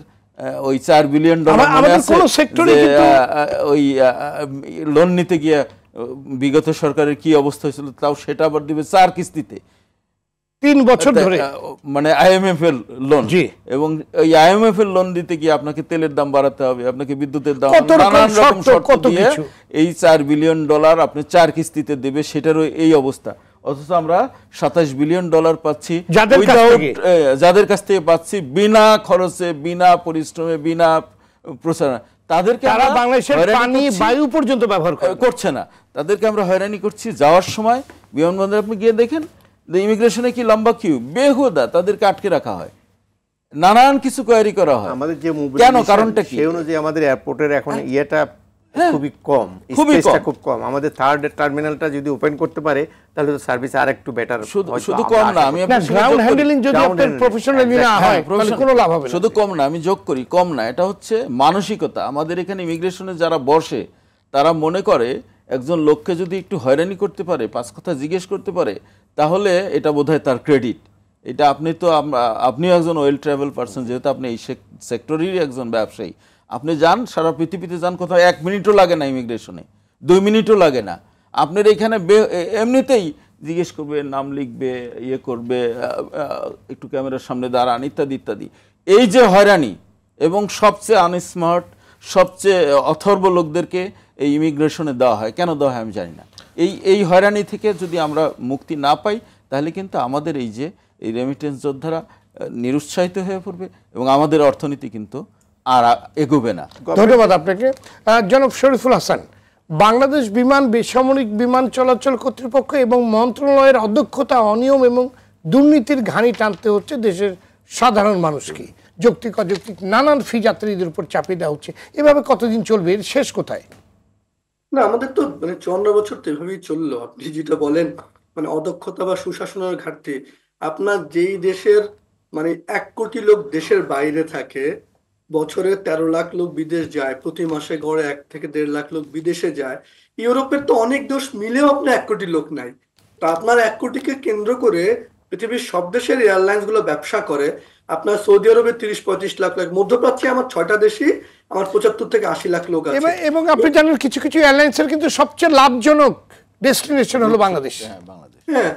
ওই $4 বিলিয়ন ওই লোন নিতে গিয়ে বিগত সরকারের কি অবস্থা হয়েছিল, তাও সেটা আবার দিবে 4 কিস্তিতে 3 বছর ধরে, মানে IMF এর লোন। এবং ওই IMF এর লোন দিতে গিয়ে আপনাকে তেলের দাম বাড়াতে হবে, আপনাকে বিদ্যুতের দাম, নানান রকম শর্ত দিয়ে এই $4 বিলিয়ন আপনি 4 কিস্তিতে দেবে, সেটারও এই অবস্থা। অথচ আমরা $27 বিলিয়ন পাচ্ছি যাদের কাছ থেকে পাচ্ছি বিনা খরচে, বিনা পরিশ্রমে, বিনা প্রচারণা। তাদেরকে বাংলাদেশের পানি বায়ু পর্যন্ত ব্যবহার করছে না, তাদেরকে আমরা হয়রানি করছি। যাওয়ার সময় বিমানবন্দরে আপনি গিয়ে দেখেন ইমিগ্রেশনে কি লম্বা কিউ, বেহুদা তাদেরকে আটকে রাখা হয়, নানান কিছু কোয়ারি করা হয়। আমাদের যে কেন, কারণটা কি? সেই অনুযায়ী আমাদের এয়ারপোর্টের এখন ইয়েটা খুবই কম, স্পেসটা খুব কম। আমাদের থার্ড টার্মিনালটা যদি ওপেন করতে পারে তাহলে তো সার্ভিস আর একটু বেটার। শুধু কম না, আমি গ্রাউন্ড হ্যান্ডলিং যদি আপনাদের প্রফেশনালি না হয় তাহলে কোনো লাভ হবে না। শুধু কম না, আমি যোগ করি কম না, এটা হচ্ছে মানসিকতা। আমাদের এখানে ইমিগ্রেশনে যারা বসে তারা মনে করে একজন লোককে যদি একটু হয়রানি করতে পারে, 5 কথা জিজ্ঞেস করতে পারে, তাহলে এটা বোধহয় তার ক্রেডিট। এটা আপনিও একজন ওয়েল ট্রাভেল পারসন, যেহেতু আপনি এই সেক্টরেরই একজন ব্যবসায়ী, আপনি যান সারা পৃথিবীতে যান, কোথাও 1 মিনিটও লাগে না ইমিগ্রেশনে, 2 মিনিটও লাগে না। আপনার এখানে এমনিতেই জিজ্ঞেস করবে, নাম লিখবে, করবে, একটু ক্যামেরার সামনে দাঁড়ান, ইত্যাদি ইত্যাদি। এই যে হয়রানি, এবং সবচেয়ে আনস্মার্ট, সবচেয়ে অথর্ব লোকদেরকে এই ইমিগ্রেশনে দেওয়া হয়। কেন দেওয়া হয় আমি জানি না। এই হয়রানি থেকে যদি আমরা মুক্তি না পাই, তাহলে কিন্তু আমাদের এই রেমিটেন্স যোদ্ধারা নিরুৎসাহিত হয়ে পড়বে, এবং আমাদের অর্থনীতি কিন্তু আর এগোবে না। ধন্যবাদ আপনাকে। জনাব শরীফুল হাসান, বাংলাদেশ বেসামরিক বিমান চলাচল কর্তৃপক্ষ এবং মন্ত্রণালয়ের অদক্ষতা, অনিয়ম এবং দুর্নীতির ঘানি টানতে হচ্ছে দেশের সাধারণ মানুষকে। যৌক্তিক অযৌক্তিক নানান ফি যাত্রীদের উপর চাপিয়ে দেওয়া হচ্ছে। এভাবে কতদিন চলবে? এর শেষ কোথায়? না, আমাদের তো 54 বছর তো এভাবেই চললো। আপনি যেটা বলেন অদক্ষতা বা সুশাসনের ঘাটতি, আপনার যেই দেশের 1 কোটি লোক দেশের বাইরে থাকে, বছরে 13 লাখ লোক বিদেশ যায়, প্রতি মাসে গড়ে 1 থেকে 1.5 লাখ লোক বিদেশে যায়। ইউরোপের তো অনেক দেশ মিলেও আপনার 1 কোটি লোক নাই। তো আপনার 1 কোটিকে কেন্দ্র করে পৃথিবীর সব দেশের এয়ারলাইন্স গুলো ব্যবসা করে। আপনার সৌদি আরবে 30-35 লাখ লোক, মধ্যপ্রাচ্যে আমার 6টা দেশই আমার 75 থেকে 80 লাখ লোক আছে। এবং আপনি জানেন কিছু কিছু এয়ারলাইন্সের কিন্তু সবচেয়ে লাভজনক ডেস্টিনেশন হলো বাংলাদেশ। হ্যাঁ,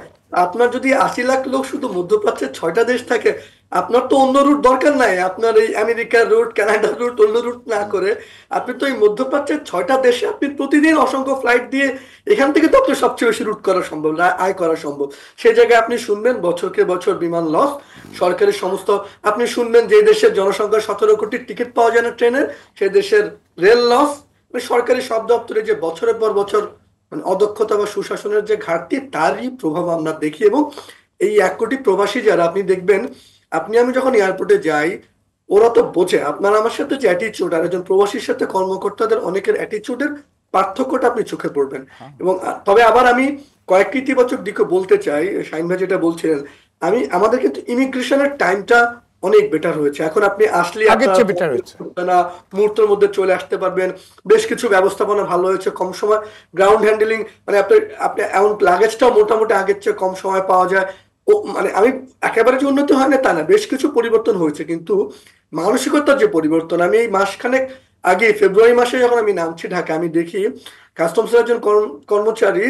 আপনার যদি 80 লাখ লোক শুধু মধ্যপ্রাচ্যের 6টা দেশ থাকে, আপনার তো অন্য রুট দরকার নাই। আপনার এই আমেরিকার রুট, কানাডার রুট, অন্য রুট না করে আপনি তো এই মধ্যপ্রাচ্যের 6টা দেশে আপনি প্রতিদিন অসংখ্য ফ্লাইট দিয়ে এখান থেকে তো আপনার সবচেয়ে বেশি রুট করা সম্ভব, আয় করা সম্ভব। সেই জায়গায় আপনি শুনবেন বছরকে বছর বিমান লস, সরকারি সমস্ত আপনি শুনবেন যে দেশের জনসংখ্যা 17 কোটির টিকিট পাওয়া যায় না ট্রেনের, সেই দেশের রেল লস। সরকারি সব দপ্তরে যে বছরের পর বছর অদক্ষতা বা সুশাসনের যে ঘাটতি, তারই প্রভাব আমরা দেখি। এবং এই 1 কোটি প্রবাসী যারা, আপনি দেখবেন আমি যখন এয়ারপোর্টে যাই, ওরা তো বোঝে আপনার আমার সাথে যে অ্যাটিচিউড, আর একজন প্রবাসীর সাথে কর্মকর্তাদের অনেকের অ্যাটিচিউডের পার্থক্যটা আপনি চোখে পড়বেন। এবং তবে আবার আমি কয়েকটি ইতিবাচক দিকও বলতে চাই। শাহিন ভাই যেটা বলছিলেন, আমাদের কিন্তু ইমিগ্রেশনের টাইমটা অনেক বেটার হয়েছে। এখন আপনি আসলে না মুহূর্তের মধ্যে চলে আসতে পারবেন, বেশ কিছু ব্যবস্থাপনা ভালো হয়েছে, কম সময় গ্রাউন্ড হ্যান্ডেলিং, মানে আপনি এমন লাগেজটাও মোটামুটি আগের চেয়ে কম সময় পাওয়া যায়। ও মানে আমি একেবারে যে উন্নতি হয় না তা না, বেশ কিছু পরিবর্তন হয়েছে, কিন্তু মানসিকতার যে পরিবর্তন, আমি এই মাসখানেক আগে ফেব্রুয়ারি মাসে যখন আমি নামছি ঢাকা, আমি দেখি কাস্টমসের একজন কর্মচারী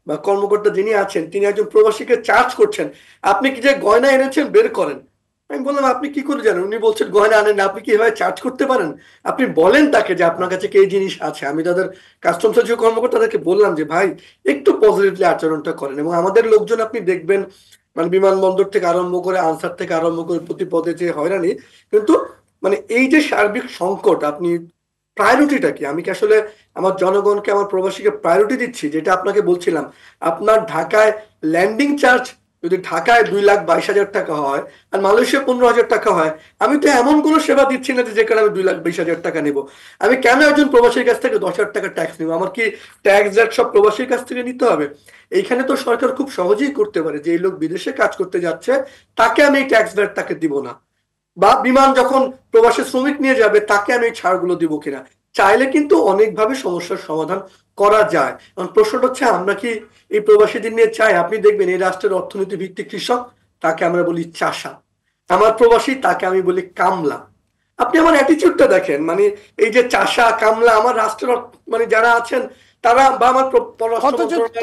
বা কর্মকর্তা যিনি আছেন তিনি একজন প্রবাসীকে চার্জ করছেন, আপনি কি যে গয়না এনেছেন বের করেন। আমি বললাম আপনি কি করে জানেন? উনি বলছেন গয়না আনেন না, আপনি কি এভাবে চার্জ করতে পারেন? আপনি বলেন তাকে যে আপনার কাছে এই জিনিস আছে। আমি তাদের কাস্টমসের যে কর্মকর্তা তাদেরকে বললাম যে ভাই একটু পজিটিভলি আচরণটা করেন। এবং আমাদের লোকজন আপনি দেখবেন মানে বিমানবন্দর থেকে আরম্ভ করে আনসার থেকে আরম্ভ করে প্রতি পদে যে হয়রানি, কিন্তু মানে এই যে সার্বিক সংকট, আপনি প্রায়োরিটিটা কি? আমি কি আসলে আমার জনগণকে, আমার প্রবাসীকে প্রায়োরিটি দিচ্ছি? যেটা আপনাকে বলছিলাম, আপনার ঢাকায় ল্যান্ডিং চার্জ যদি ঢাকায় 2,22,000 টাকা হয় আর মালয়েশিয়া 15,000 টাকা হয়, আমি তো এমন কোনো সেবা দিচ্ছি না যে যেখানে আমি 2,20,000 টাকা নেব। আমি কেন একজন প্রবাসীর কাছ থেকে 10,000 টাকা ট্যাক্স নেব? আমার কি ট্যাক্স সব প্রবাসীর কাছ থেকে নিতে হবে? এইখানে তো সরকার খুব সহজেই করতে পারে যে এই লোক বিদেশে কাজ করতে যাচ্ছে, তাকে আমি এই ট্যাক্স ভ্যাট তাকে দিব না, বা বিমান যখন প্রবাসী শ্রমিক নিয়ে যাবে তাকে আমি এই ছাড়গুলো দিব কিনা। চাইলে কিন্তু অনেকভাবে সমস্যার সমাধান করা যায়। কারণ প্রশ্নটা হচ্ছে আমরা কি এই প্রবাসীদের নিয়ে চাই? আপনি দেখবেন এই রাষ্ট্রের অর্থনীতি ভিত্তিক কৃষক, তাকে আমরা বলি চাষা, আমার প্রবাসী তাকে আমি বলি কামলা। আপনি আমার অ্যাটিচিউডটা দেখেন, মানে এই যে চাষা কামলা আমার রাষ্ট্রের মানে যারা আছেন তারা, বা আমার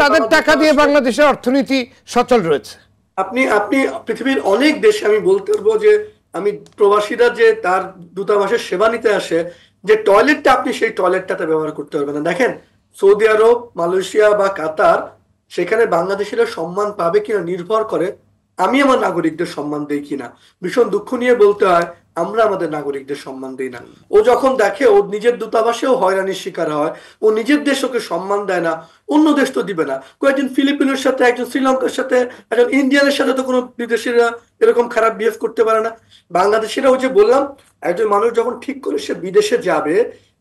তাদের টাকা দিয়ে বাংলাদেশের অর্থনীতি সচল রয়েছে। আপনি পৃথিবীর অনেক দেশে আমি বলতে পারবো যে আমি প্রবাসীরা যে তার দূতাবাসের সেবা নিতে আসে, যে টয়লেটটা আপনি সেই টয়লেটটাতে ব্যবহার করতে পারবেন না। দেখেন সৌদি আরব, মালয়েশিয়া বা কাতার, সেখানে বাংলাদেশিরা সম্মান পাবে কিনা নির্ভর করে আমি আমার নাগরিকদের সম্মান দেই কিনা। ভীষণ দুঃখ নিয়ে বলতে হয় আমরা আমাদের নাগরিকদের সম্মান দিই না। ও যখন দেখে ও নিজের দূতাবাসেও হয়রানির শিকার হয়, ও নিজের দেশ ওকে সম্মান দেয় না, অন্য দেশ তো দিবে না। কয়েকজন ফিলিপিনের সাথে, একজন শ্রীলঙ্কার সাথে, একজন ইন্ডিয়ানের সাথে তো কোনো বিদেশিরা এরকম খারাপ বিহেভ করতে পারে না। বাংলাদেশিরা ওই যে বললাম, একজন মানুষ যখন ঠিক করে সে বিদেশে যাবে,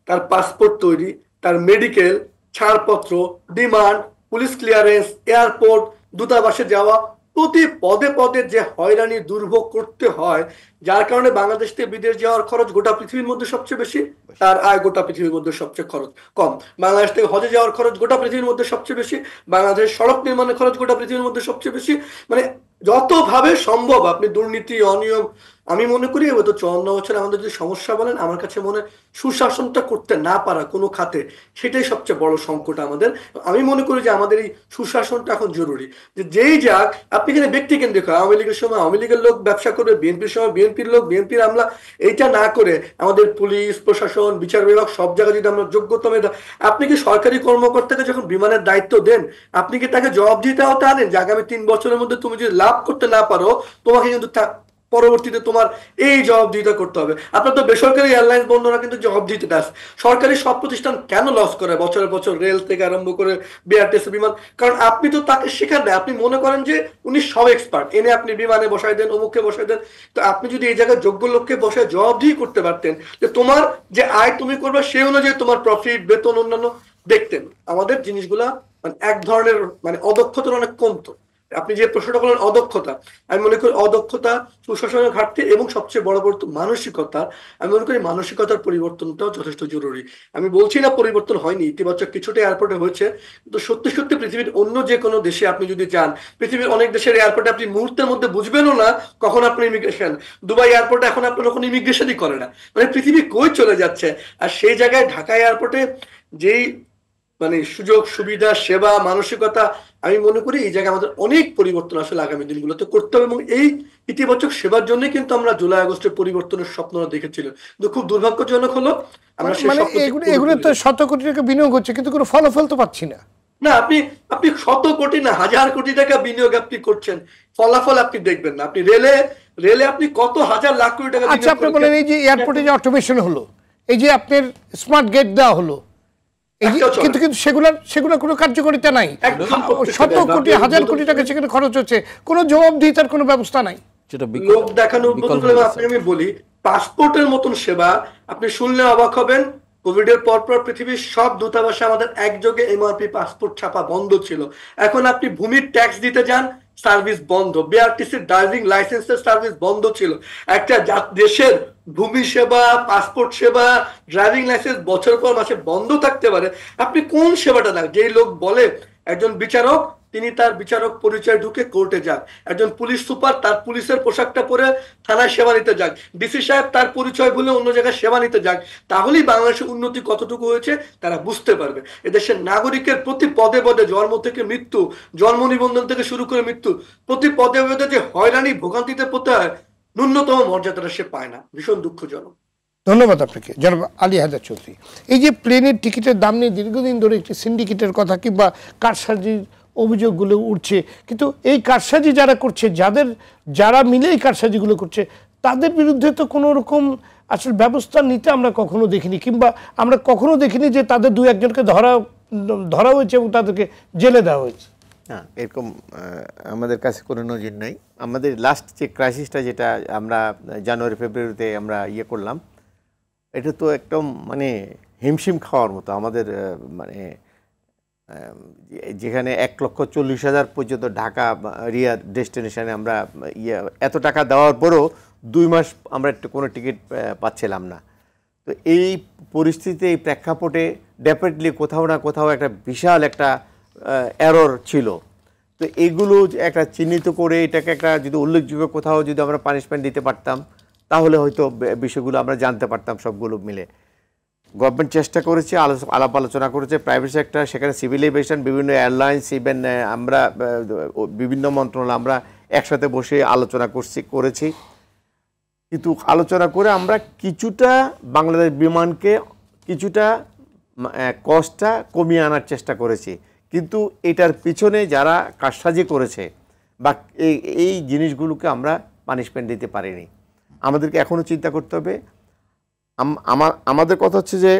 তার পাসপোর্ট তৈরি, তার মেডিকেল, ছাড়পত্র, ডিমান্ড, পুলিশ ক্লিয়ারেন্স, এয়ারপোর্ট, দূতাবাসে যাওয়া, প্রতি পদে পদে যে হয়রানি দুর্ভোগ করতে হয়, যার কারণে বাংলাদেশ থেকে বিদেশ যাওয়ার খরচ গোটা পৃথিবীর মধ্যে সবচেয়ে বেশি, তার আয় গোটা পৃথিবীর মধ্যে সবচেয়ে খরচ কম। বাংলাদেশ থেকে হজে যাওয়ার খরচ গোটা পৃথিবীর মধ্যে সবচেয়ে বেশি, বাংলাদেশের সড়ক নির্মাণের খরচ গোটা পৃথিবীর মধ্যে সবচেয়ে বেশি। মানে যতভাবে সম্ভব আপনি দুর্নীতি, অনিয়ম, আমি মনে করি হয়তো 54 বছর আমাদের যে সমস্যা বলেন, আমার কাছে মনে সুশাসনটা করতে না পারা কোনো খাতে, সেটাই সবচেয়ে বড় সংকট আমাদের। আমি মনে করি যে আমাদের এই সুশাসনটা এখন জরুরি। যে যেই যাক, আপনি এখানে ব্যক্তি কেন্দ্রিক হয়, আওয়ামী লীগের সময় আওয়ামী লীগের লোক ব্যবসা করবে, বিএনপির সময় বিএনপির লোক, বিএনপির আমলা, এইটা না করে আমাদের পুলিশ প্রশাসন, বিচার বিভাগ সব জায়গায় যদি আমরা যোগ্যতা মেধা, আপনি কি সরকারি কর্মকর্তাকে যখন বিমানের দায়িত্ব দেন, আপনি কি তাকে জবাবদিহিতাতে আনেন যে আগামী 3 বছরের মধ্যে তুমি যদি লাভ করতে না পারো, তোমাকে কিন্তু পরবর্তীতে তোমার এই জবাবদিহিতা করতে হবে। আপনার তো বেসরকারি এয়ারলাইন্স বন্ধুরা কিন্তু জবাবদিহিতা দেয়। সরকারি সব প্রতিষ্ঠান কেন লস করে বছরের বছর, রেল থেকে আরম্ভ করে বিআরটিসি, বিমান? কারণ আপনি তো তাকে শেখান দেয়, আপনি মনে করেন যে উনি সব এক্সপার্ট, এনে আপনি বিমানে বসাই দেন, অমুককে বসাই দেন। তো আপনি যদি এই জায়গায় যোগ্য লোককে বসায় জবাবদিহি করতে পারতেন যে তোমার যে আয় তুমি করবে সেই অনুযায়ী তোমার প্রফিট, বেতন, অন্যান্য দেখতেন, আমাদের জিনিসগুলা মানে এক ধরনের মানে অদক্ষতার অনেক কমতো। আপনি যে প্রশ্নটা বলেন অদক্ষতা, আমি মনে করি অদক্ষতা, সুশাসনের ঘাটতি এবং সবচেয়ে বড় মানসিকতা, আমি মনে করি মানসিকতার পরিবর্তনটাও যথেষ্ট জরুরি। আমি বলছি না পরিবর্তন হয়নি, ইতিবাচক কিছুটা এয়ারপোর্টে হয়েছে, কিন্তু সত্যি সত্যি পৃথিবীর অন্য যে কোনো দেশে আপনি যদি যান, পৃথিবীর অনেক দেশের এয়ারপোর্টে আপনি মুহূর্তের মধ্যে বুঝবেনও না কখন আপনি ইমিগ্রেশন। দুবাই এয়ারপোর্টে এখন আপনার কোনো ইমিগ্রেশনই করে না, মানে পৃথিবী কই চলে যাচ্ছে। আর সেই জায়গায় ঢাকা এয়ারপোর্টে যেই মানে সুযোগ সুবিধা, সেবা, মানসিকতা, আমি মনে করি এই জায়গায় আমাদের অনেক পরিবর্তন আসলে আগামী দিনগুলোতে করতে হবে। এবং এই ইতিবাচক সেবার জন্য কিন্তু আমরা জুলাই আগস্টের পরিবর্তনের স্বপ্ন দেখেছিলাম, কিন্তু খুব দুর্ভাগ্যজনক হলো আমরা এগুলো তো শত কোটি টাকা বিনিয়োগ হচ্ছে, কিন্তু কোনো ফলাফল তো পাচ্ছি না। না, আপনি শত কোটি না, হাজার কোটি টাকা বিনিয়োগ আপনি করছেন, ফলাফল আপনি দেখবেন না। আপনি রেলে আপনি কত হাজার লাখ কোটি টাকা। আচ্ছা, আপনি বলেন এই যে এয়ারপোর্টে যে অটোমেশন হলো, এই যে আপনার স্মার্ট গেট দেওয়া হলো, কিন্তু সেগুলো কোনো কার্যকারিতা নাই। শত কোটি, হাজার কোটি টাকা সেখানে খরচ হচ্ছে, কোনো জবাবদিহিতার কোনো ব্যবস্থা নাই। লোক দেখানোর আমি বলি, পাসপোর্টের মতন সেবা আপনি শুনলে অবাক হবেন। কোভিড এর পর পৃথিবীর সব দূতাবাসে আমাদের একযোগে এমআরপি পাসপোর্ট ছাপা বন্ধ ছিল। এখন আপনি ভূমির ট্যাক্স দিতে যান, সার্ভিস বন্ধ, বিআরটিসির ড্রাইভিং লাইসেন্সের সার্ভিস বন্ধ ছিল। একটা দেশের ভূমি সেবা, পাসপোর্ট সেবা, ড্রাইভিং লাইসেন্স বছর পর মাসে বন্ধ থাকতে পারে, আপনি কোন সেবাটা দেন? যেই লোক বলে একজন বিচারক, তিনি তার বিচারক পরিচয় ঢুকে কোর্টে যান, একজন পুলিশ সুপার তার পুলিশের পোশাকটা পরে থানায় সেবা নিতে যাক, ডিসি সাহেব তার পরিচয় বলে অন্য জায়গায় সেবা নিতে যাক, তাহলেই বাংলাদেশের উন্নতি কতটুকু হয়েছে তারা বুঝতে পারবে। এদেশের নাগরিকের প্রতি পদে পদে জন্ম থেকে মৃত্যু, জন্ম নিবন্ধন থেকে শুরু করে মৃত্যু, প্রতি পদে পদে যে হয়রানি ভোগান্তিতে পড়তে হয়, ন্যূনতম মর্যাদাটা সে পায় না। ভীষণ দুঃখজনক। ধন্যবাদ আপনাকে জনাব আলী হায়দার চৌধুরী। এই যে প্লেনের টিকিটের দাম নিয়ে দীর্ঘদিন ধরে একটি সিন্ডিকেটের কথা কিংবা কারসাজির অভিযোগগুলো উঠছে, কিন্তু এই কারসাজি যারা করছে, যারা মিলে এই কারসাজিগুলো করছে, তাদের বিরুদ্ধে তো কোনো রকম আসলে ব্যবস্থা নিতে আমরা কখনো দেখিনি, কিংবা আমরা কখনো দেখিনি যে তাদের দু একজনকে ধরা হয়েছে এবং তাদেরকে জেলে দেওয়া হয়েছে। না, এরকম আমাদের কাছে কোনো নজির নাই। আমাদের লাস্ট যে ক্রাইসিসটা, যেটা আমরা জানুয়ারি ফেব্রুয়ারিতে আমরা করলাম, এটা তো একদম মানে হিমশিম খাওয়ার মতো। আমাদের মানে যেখানে 1,40,000 পর্যন্ত ঢাকা রিয়াদ ডেস্টিনেশনে আমরা এত টাকা দেওয়ার পরেও 2 মাস আমরা কোনো টিকিট পাচ্ছিলাম না। তো এই পরিস্থিতিতে, এই প্রেক্ষাপটে ডেফিনেটলি কোথাও না কোথাও একটা বিশাল একটা এরর ছিল। তো এইগুলো একটা চিহ্নিত করে এটাকে একটা যদি উল্লেখযোগ্য কোথাও যদি আমরা পানিশমেন্ট দিতে পারতাম, তাহলে হয়তো বিষয়গুলো আমরা জানতে পারতাম সবগুলো মিলে। গভর্নমেন্ট চেষ্টা করেছে, আলাপ আলোচনা করেছে, প্রাইভেট সেক্টর, সেখানে সিভিল এভিয়েশন, বিভিন্ন এয়ারলাইন্স, ইভেন আমরা বিভিন্ন মন্ত্রণালয় আমরা একসাথে বসে আলোচনা করেছি। কিন্তু আলোচনা করে আমরা কিছুটা বাংলাদেশ বিমানকে কিছুটা কস্টটা কমিয়ে আনার চেষ্টা করেছি। কিন্তু এটার পিছনে যারা কারসাজি করেছে বা এই জিনিসগুলোকে আমরা পানিশমেন্ট দিতে পারিনি। আমাদেরকে এখনও চিন্তা করতে হবে। আমাদের কথা হচ্ছে যে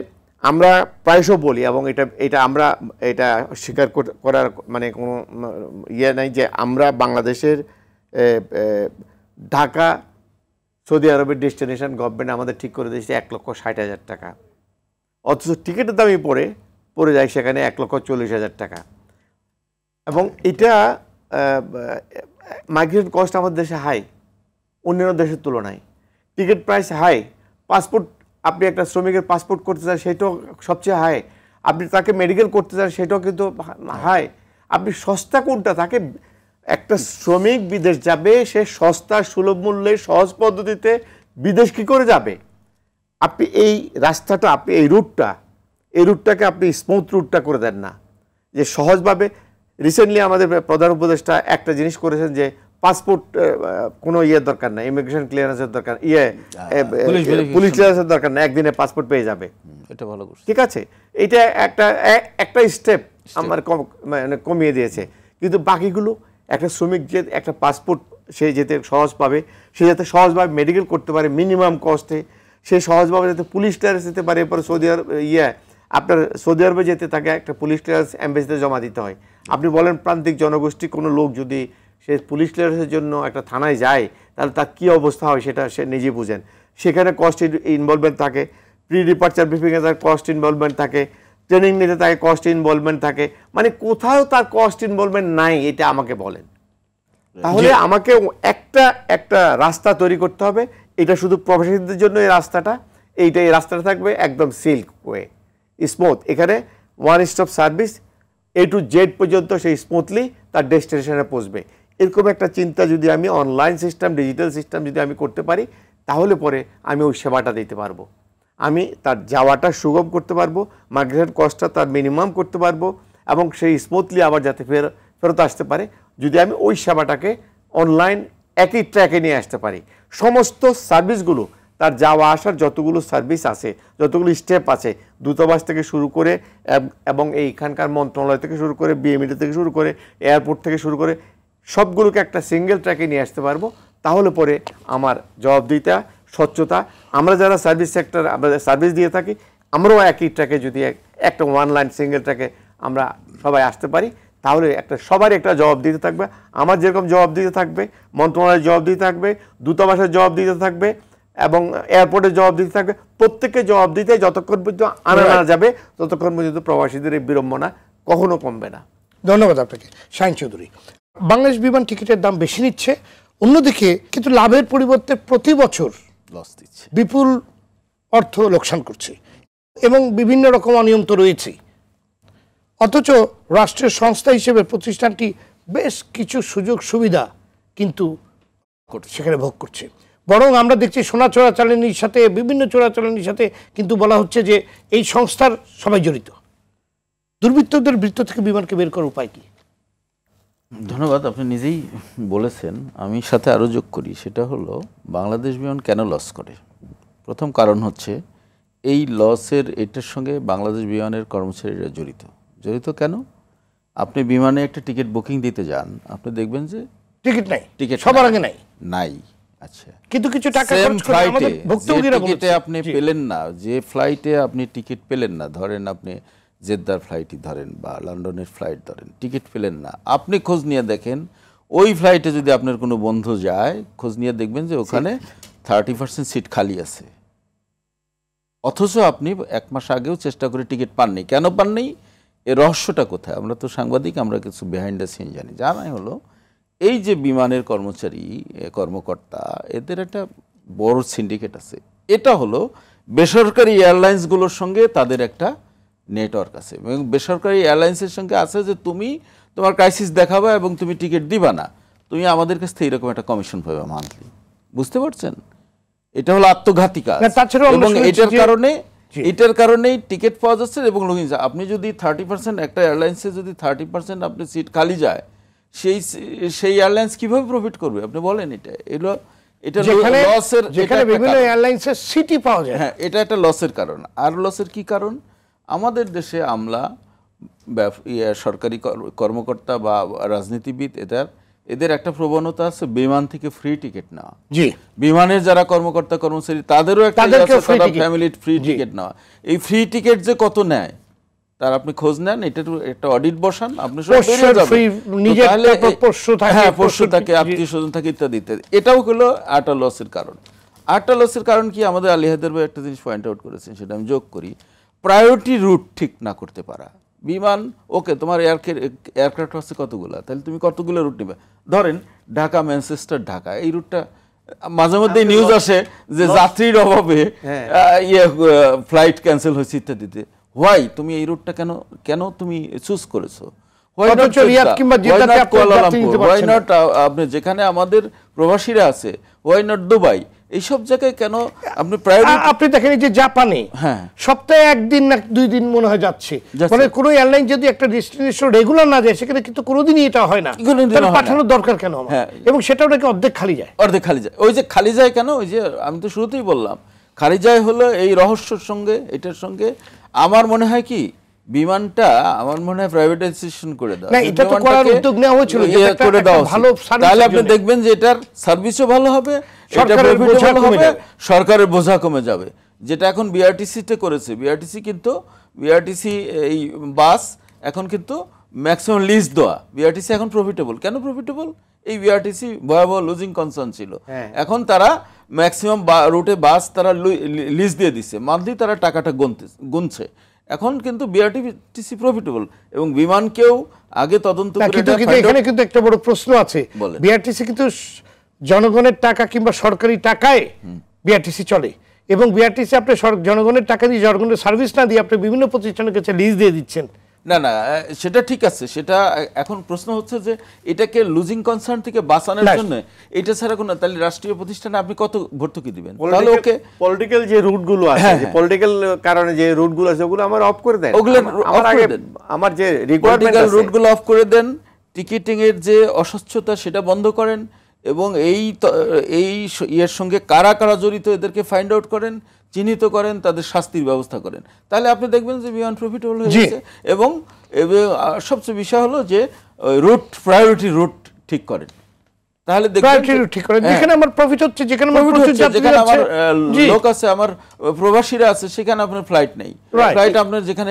আমরা প্রায়শ বলি, এবং এটা আমরা এটা স্বীকার করার মানে কোনো নাই, যে আমরা বাংলাদেশের ঢাকা সৌদি আরবের ডেস্টিনেশন গভর্নমেন্ট আমাদের ঠিক করে দিয়েছে 1,60,000 টাকা, অথচ টিকিটের দামই পড়ে যায় সেখানে 1,40,000 টাকা। এবং এটা মাইগ্রেশন কস্ট আমাদের দেশে হাই, অন্যান্য দেশের তুলনায় টিকিট প্রাইস হাই। পাসপোর্ট, আপনি একটা শ্রমিকের পাসপোর্ট করতে চান সেটাও সবচেয়ে হাই, আপনি তাকে মেডিকেল করতে চান সেটাও কিন্তু হাই। আপনি সস্তা কোনটা? তাকে একটা শ্রমিক বিদেশ যাবে, সে সস্তা সুলভ মূল্যে সহজ পদ্ধতিতে বিদেশ কী করে যাবে? আপনি এই রাস্তাটা, আপনি এই রুটটাকে আপনি স্মুথ রুটটা করে দেন না, যে সহজভাবে। রিসেন্টলি আমাদের প্রধান উপদেষ্টা একটা জিনিস করেছেন, যে পাসপোর্ট কোনো দরকার না, ইমিগ্রেশন ক্লিয়ারেন্সের দরকার, পুলিশ ক্লিয়ারেন্সের দরকার না, একদিনে পাসপোর্ট পেয়ে যাবে। এটা ভালো, ঠিক আছে, এটা একটা স্টেপ আমার মানে কমিয়ে দিয়েছে। কিন্তু বাকিগুলো, একটা শ্রমিক যে একটা পাসপোর্ট সে যেতে সহজ পাবে, সে যাতে সহজভাবে মেডিকেল করতে পারে মিনিমাম কস্টে, সে সহজভাবে যাতে পুলিশ ক্লিয়ারেন্স দিতে পারে। এরপরে আপনার সৌদি আরবে যেতে তাকে একটা পুলিশ ক্লিয়ারেন্স এমবেসিতে জমা দিতে হয়। আপনি বলেন প্রান্তিক জনগোষ্ঠী কোনো লোক যদি সে পুলিশ ক্লিয়ারেন্সের জন্য একটা থানায় যায়, তাহলে তার কী অবস্থা হয় সেটা সে নিজে বুঝেন। সেখানে কস্ট ইনভলভমেন্ট থাকে, প্রি ডিপার্চার ব্রিফিংয়ে তার কস্ট ইনভলভমেন্ট থাকে, ট্রেনিং নিতে তাকে কস্ট ইনভলভমেন্ট থাকে, মানে কোথাও তার কস্ট ইনভলভমেন্ট নাই, এটা আমাকে বলেন। তাহলে আমাকে একটা রাস্তা তৈরি করতে হবে। এটা শুধু প্রবাসীদের জন্য এই রাস্তাটা, এই রাস্তাটা থাকবে একদম সিল্ক ওয়ে, স্মুথ। এখানে one stop service A to Z পর্যন্ত সেই স্মুথলি তার ডেস্টিনেশনে পৌঁছবে। এরকম একটা চিন্তা যদি আমি অনলাইন সিস্টেম, ডিজিটাল সিস্টেম যদি আমি করতে পারি, তাহলে পরে আমি ওই সেবাটা দিতে পারবো। আমি তার যাওয়াটা সুগম করতে পারবো, মাইগ্রেশন কস্টটা তার মিনিমাম করতে পারবো, এবং সেই স্মুথলি আবার যাতে ফেরত আসতে পারে, যদি আমি ওই সেবাটাকে অনলাইন একই ট্র্যাকে নিয়ে আসতে পারি। সমস্ত সার্ভিসগুলো, তার যাওয়া আসার যতগুলো সার্ভিস আছে, যতগুলো স্টেপ আছে, দূতাবাস থেকে শুরু করে এবং এইখানকার মন্ত্রণালয় থেকে শুরু করে, বিএমইডি থেকে শুরু করে, এয়ারপোর্ট থেকে শুরু করে, সবগুলোকে একটা সিঙ্গেল ট্র্যাকে নিয়ে আসতে পারবো। তাহলে পরে আমার জবাবদিহিতা, স্বচ্ছতা, আমরা যারা সার্ভিস সেক্টর আমরা সার্ভিস দিয়ে থাকি, আমরাও একই ট্র্যাকে যদি একটা ওয়ান লাইন সিঙ্গেল ট্র্যাকে আমরা সবাই আসতে পারি, তাহলে সবারই একটা জবাব দিতে থাকবে। আমার যেরকম জবাব দিতে থাকবে, মন্ত্রণালয়ের জবাব দিতে থাকবে, দূতাবাসের জবাব দিতে থাকবে, এবং এয়ারপোর্টের জবাব দিতে থাকবে। প্রত্যেককে জবাব দিতে যতক্ষণ পর্যন্ত আনা যাবে, ততক্ষণ পর্যন্ত প্রবাসীদের এই বিড়ম্বনা কখনো কমবে না। ধন্যবাদ আপনাকে শাহিন চৌধুরী। বাংলাদেশ বিমান টিকিটের দাম বেশি নিচ্ছে, অন্যদিকে কিন্তু লাভের পরিবর্তে প্রতি বছর লস দিচ্ছে, বিপুল অর্থ লোকসান করছে এবং বিভিন্ন রকম অনিয়ম তো রয়েছেই। অথচ রাষ্ট্রের সংস্থা হিসেবে প্রতিষ্ঠানটি বেশ কিছু সুযোগ সুবিধা কিন্তু সেখানে ভোগ করছে। বরং আমরা দেখছি সোনা চোরাচালানির সাথে, বিভিন্ন চোরাচালানির সাথে কিন্তু বলা হচ্ছে যে এই সংস্থার সবাই জড়িত। দুর্বৃত্তদের বৃত্ত থেকে বিমানকে বের করার উপায় কি? ধন্যবাদ, আপনি নিজেই বলেছেন। আমি সাথে আরও যোগ করি, সেটা হলো বাংলাদেশ বিমান কেন লস করে। প্রথম কারণ হচ্ছে এই লসের এটার সঙ্গে বাংলাদেশ বিমানের কর্মচারীরা জড়িত কেন? আপনি বিমানে একটা টিকিট বুকিং দিতে যান, আপনি দেখবেন যে টিকিট নাই, টিকিট সবার আগে নাই। আচ্ছা, কিন্তু কিছু টাকা সেম খরচ করে আমাদের ফ্লাইটে ভুক্তভোগীরা বলছে টিকিটে আপনি পেলেন না, যে ফ্লাইটে আপনি টিকিট পেলেন না, ধরেন আপনি জেদ্দার ফ্লাইটই ধরেন বা লন্ডনের ফ্লাইট ধরেন, টিকিট পেলেন না, আপনি খোঁজ নিয়ে দেখেন ওই ফ্লাইটে যদি আপনার কোনো বন্ধু যায়, খোঁজ নিয়ে দেখবেন যে ওখানে 30% সিট খালি আছে, অথচ আপনি 1 মাস আগেও চেষ্টা করে টিকিট পাননি। কেন পাননি? এর রহস্যটা কোথায়? আমরা তো সাংবাদিক, আমরা কিছু বিহাইন্ড দ্য সিন জানি। জানাই হলো এই যে বিমানের কর্মকর্তা, এদের একটা বড় সিন্ডিকেট আছে। এটা হলো বেসরকারি এয়ারলাইন্সগুলোর সঙ্গে তাদের একটা নেটওয়ার্ক আছে, এবং বেসরকারি এয়ারলাইন্সের সঙ্গে আছে যে তুমি তোমার ক্রাইসিস দেখাবা এবং তুমি টিকিট দিবা না, তুমি আমাদের কাছ থেকে এরকম একটা কমিশন পাবে মান্থলি। বুঝতে পারছেন? এটা হলো আত্মঘাতী কাজ। এবং এটার কারণেই টিকিট পাওয়া যাচ্ছে এবং আপনি যদি 30% একটা এয়ারলাইন্সে যদি 30% আপনি সিট খালি যায়, সেই এয়ারলাইন্স কিভাবে প্রফিট করবে আপনি বলেন? এটা লসের, যেখানে বিভিন্ন এয়ারলাইন্সের সিটই পাওয়া যায়। হ্যাঁ, এটা একটা লসের কারণ। আর লসের কি কারণ? আমাদের দেশে আমলা, সরকারি কর্মকর্তা বা রাজনীতিবিদ, এদের একটা প্রবণতা আছে বিমান থেকে ফ্রি টিকিট নেওয়া। জি, বিমানের যারা কর্মকর্তা কর্মচারী তাদেরও একটা ফ্যামিলি ফ্রি টিকিট নেওয়া। এই ফ্রি টিকিট যে কত নেয় তার আপনি খোঁজ নেন, এটা একটা অডিট বসান, আপনি সব বেরিয়ে যাবে। হ্যাঁ, পোষ্য থাকে, আত্মীয় স্বজন থাকে, ইত্যাদি ইত্যাদি। এটাও হলো আরেকটা লসের কারণ। আরেকটা লসের কারণ কি? আমাদের আলী হায়দার ভাই একটা জিনিস পয়েন্ট আউট করেছেন, সেটা আমি যোগ করি। প্রায়োরিটি রুট ঠিক না করতে পারা। বিমান ওকে, তোমার এয়ারক্রাফট আছে কতগুলো, তাহলে তুমি কতগুলো রুট নেবে? ধরেন ঢাকা ম্যানচেস্টার ঢাকা, এই রুটটা মাঝে মধ্যে নিউজ আসে যে যাত্রীর অভাবে ফ্লাইট ক্যান্সেল হয়েছে ইত্যাদিতে। হোয়াই তুমি এই রুটটা কেন তুমি চুজ করেছো? হোয়াই নট আপনি যেখানে আমাদের প্রবাসীরা আছে, হোয়াই নট দুবাই, এইসব জায়গায় কেন আপনি প্রায়োরিটি? আপনি দেখেন যে জাপানে সপ্তাহে 1 দিন না 2 দিন মনে হয় যাচ্ছে, মানে কোনো এয়ারলাইন যদি একটা ডেস্টিনেশন রেগুলার না যায়, সেখানে কিন্তু কোনোদিনই এটা হয় না। পাঠানোর দরকার কেন? এবং সেটাও নাকি অর্ধেক খালি যায়। ওই যে খালি যায় কেন? ওই যে আমি তো শুরুতেই বললাম, খালি যায় হলো এই রহস্যের সঙ্গে, এটার সঙ্গে আমার মনে হয় কি বিমানটা প্রাইভেটাইজেশন করে দেওয়া। না, এটা তো করার উদ্যোগ নেওয়া হয়েছিল, করে দেওয়া ভালো, তাহলে আপনি দেখবেন যে এটার সার্ভিসও ভালো হবে, সরকারের বোঝা কমে যাবে। যেটা এখন বিআরটিসিতে করেছে, বিআরটিসি এই বাস এখন কিন্তু ম্যাক্সিমাম লিজ দেওয়া। বিআরটিসি এখন প্রফিটেবল। কেন প্রফিটেবল? এই বিআরটিসি ভয়াবহ লুজিং কনসার্ন ছিল, এখন তারা ম্যাক্সিমাম রুটে বাস তারা লিজ দিয়ে দিচ্ছে, মান্থলি তারা টাকাটা গুনছে। এখন কিন্তু বিআরটিসি প্রফিটেবল এবং বিমানকেও আগে তদন্ত করে। এখানে কিন্তু একটা বড় প্রশ্ন আছে, বিআরটিসি কিন্তু জনগণের টাকা কিংবা সরকারি টাকায় বিআরটিসি চলে, এবং বিআরটিসি আপনি জনগণের টাকা দিয়ে জনগণের সার্ভিস না দিয়ে আপনি বিভিন্ন প্রতিষ্ঠানের কাছে লিজ দিয়ে দিচ্ছেন। না, সেটা ঠিক আছে। সেটা এখন প্রশ্ন হচ্ছে যে এটাকে লুজিং কনসার্ন থেকে বাঁচানোর জন্য এটা ছাড়া কোনো, তাহলে রাষ্ট্রীয় প্রতিষ্ঠানে আপনি কত ভর্তুকি দিবেন? তাহলে ওকে পলিটিক্যাল যে রুটগুলো আছে, পলিটিক্যাল কারণে যে রুটগুলো আছে ওগুলো আমার অফ করে দেন। আমার যে রিকোয়ারমেন্ট আছে রুটগুলো অফ করে দেন। টিকিটিং এর যে অস্বচ্ছতা সেটা বন্ধ করেন, এবং এই এর সঙ্গে কারা কারা জড়িত এদেরকে ফাইন্ড আউট করেন, চিহ্নিত করেন, তাদের শাস্তির ব্যবস্থা করেন। তাহলে আপনি দেখবেন যে বিমান প্রফিটেবল হয়ে গেছে। এবং সবচেয়ে বিষয় হলো যে প্রায়োরিটি রুট ঠিক করেন, তাহলে যেখানে আমার প্রফিট হচ্ছে, যেখানে আমার লোক আছে, আমার প্রবাসীরা আছে, সেখানে আপনার ফ্লাইট নেই। ফ্লাইট আপনার যেখানে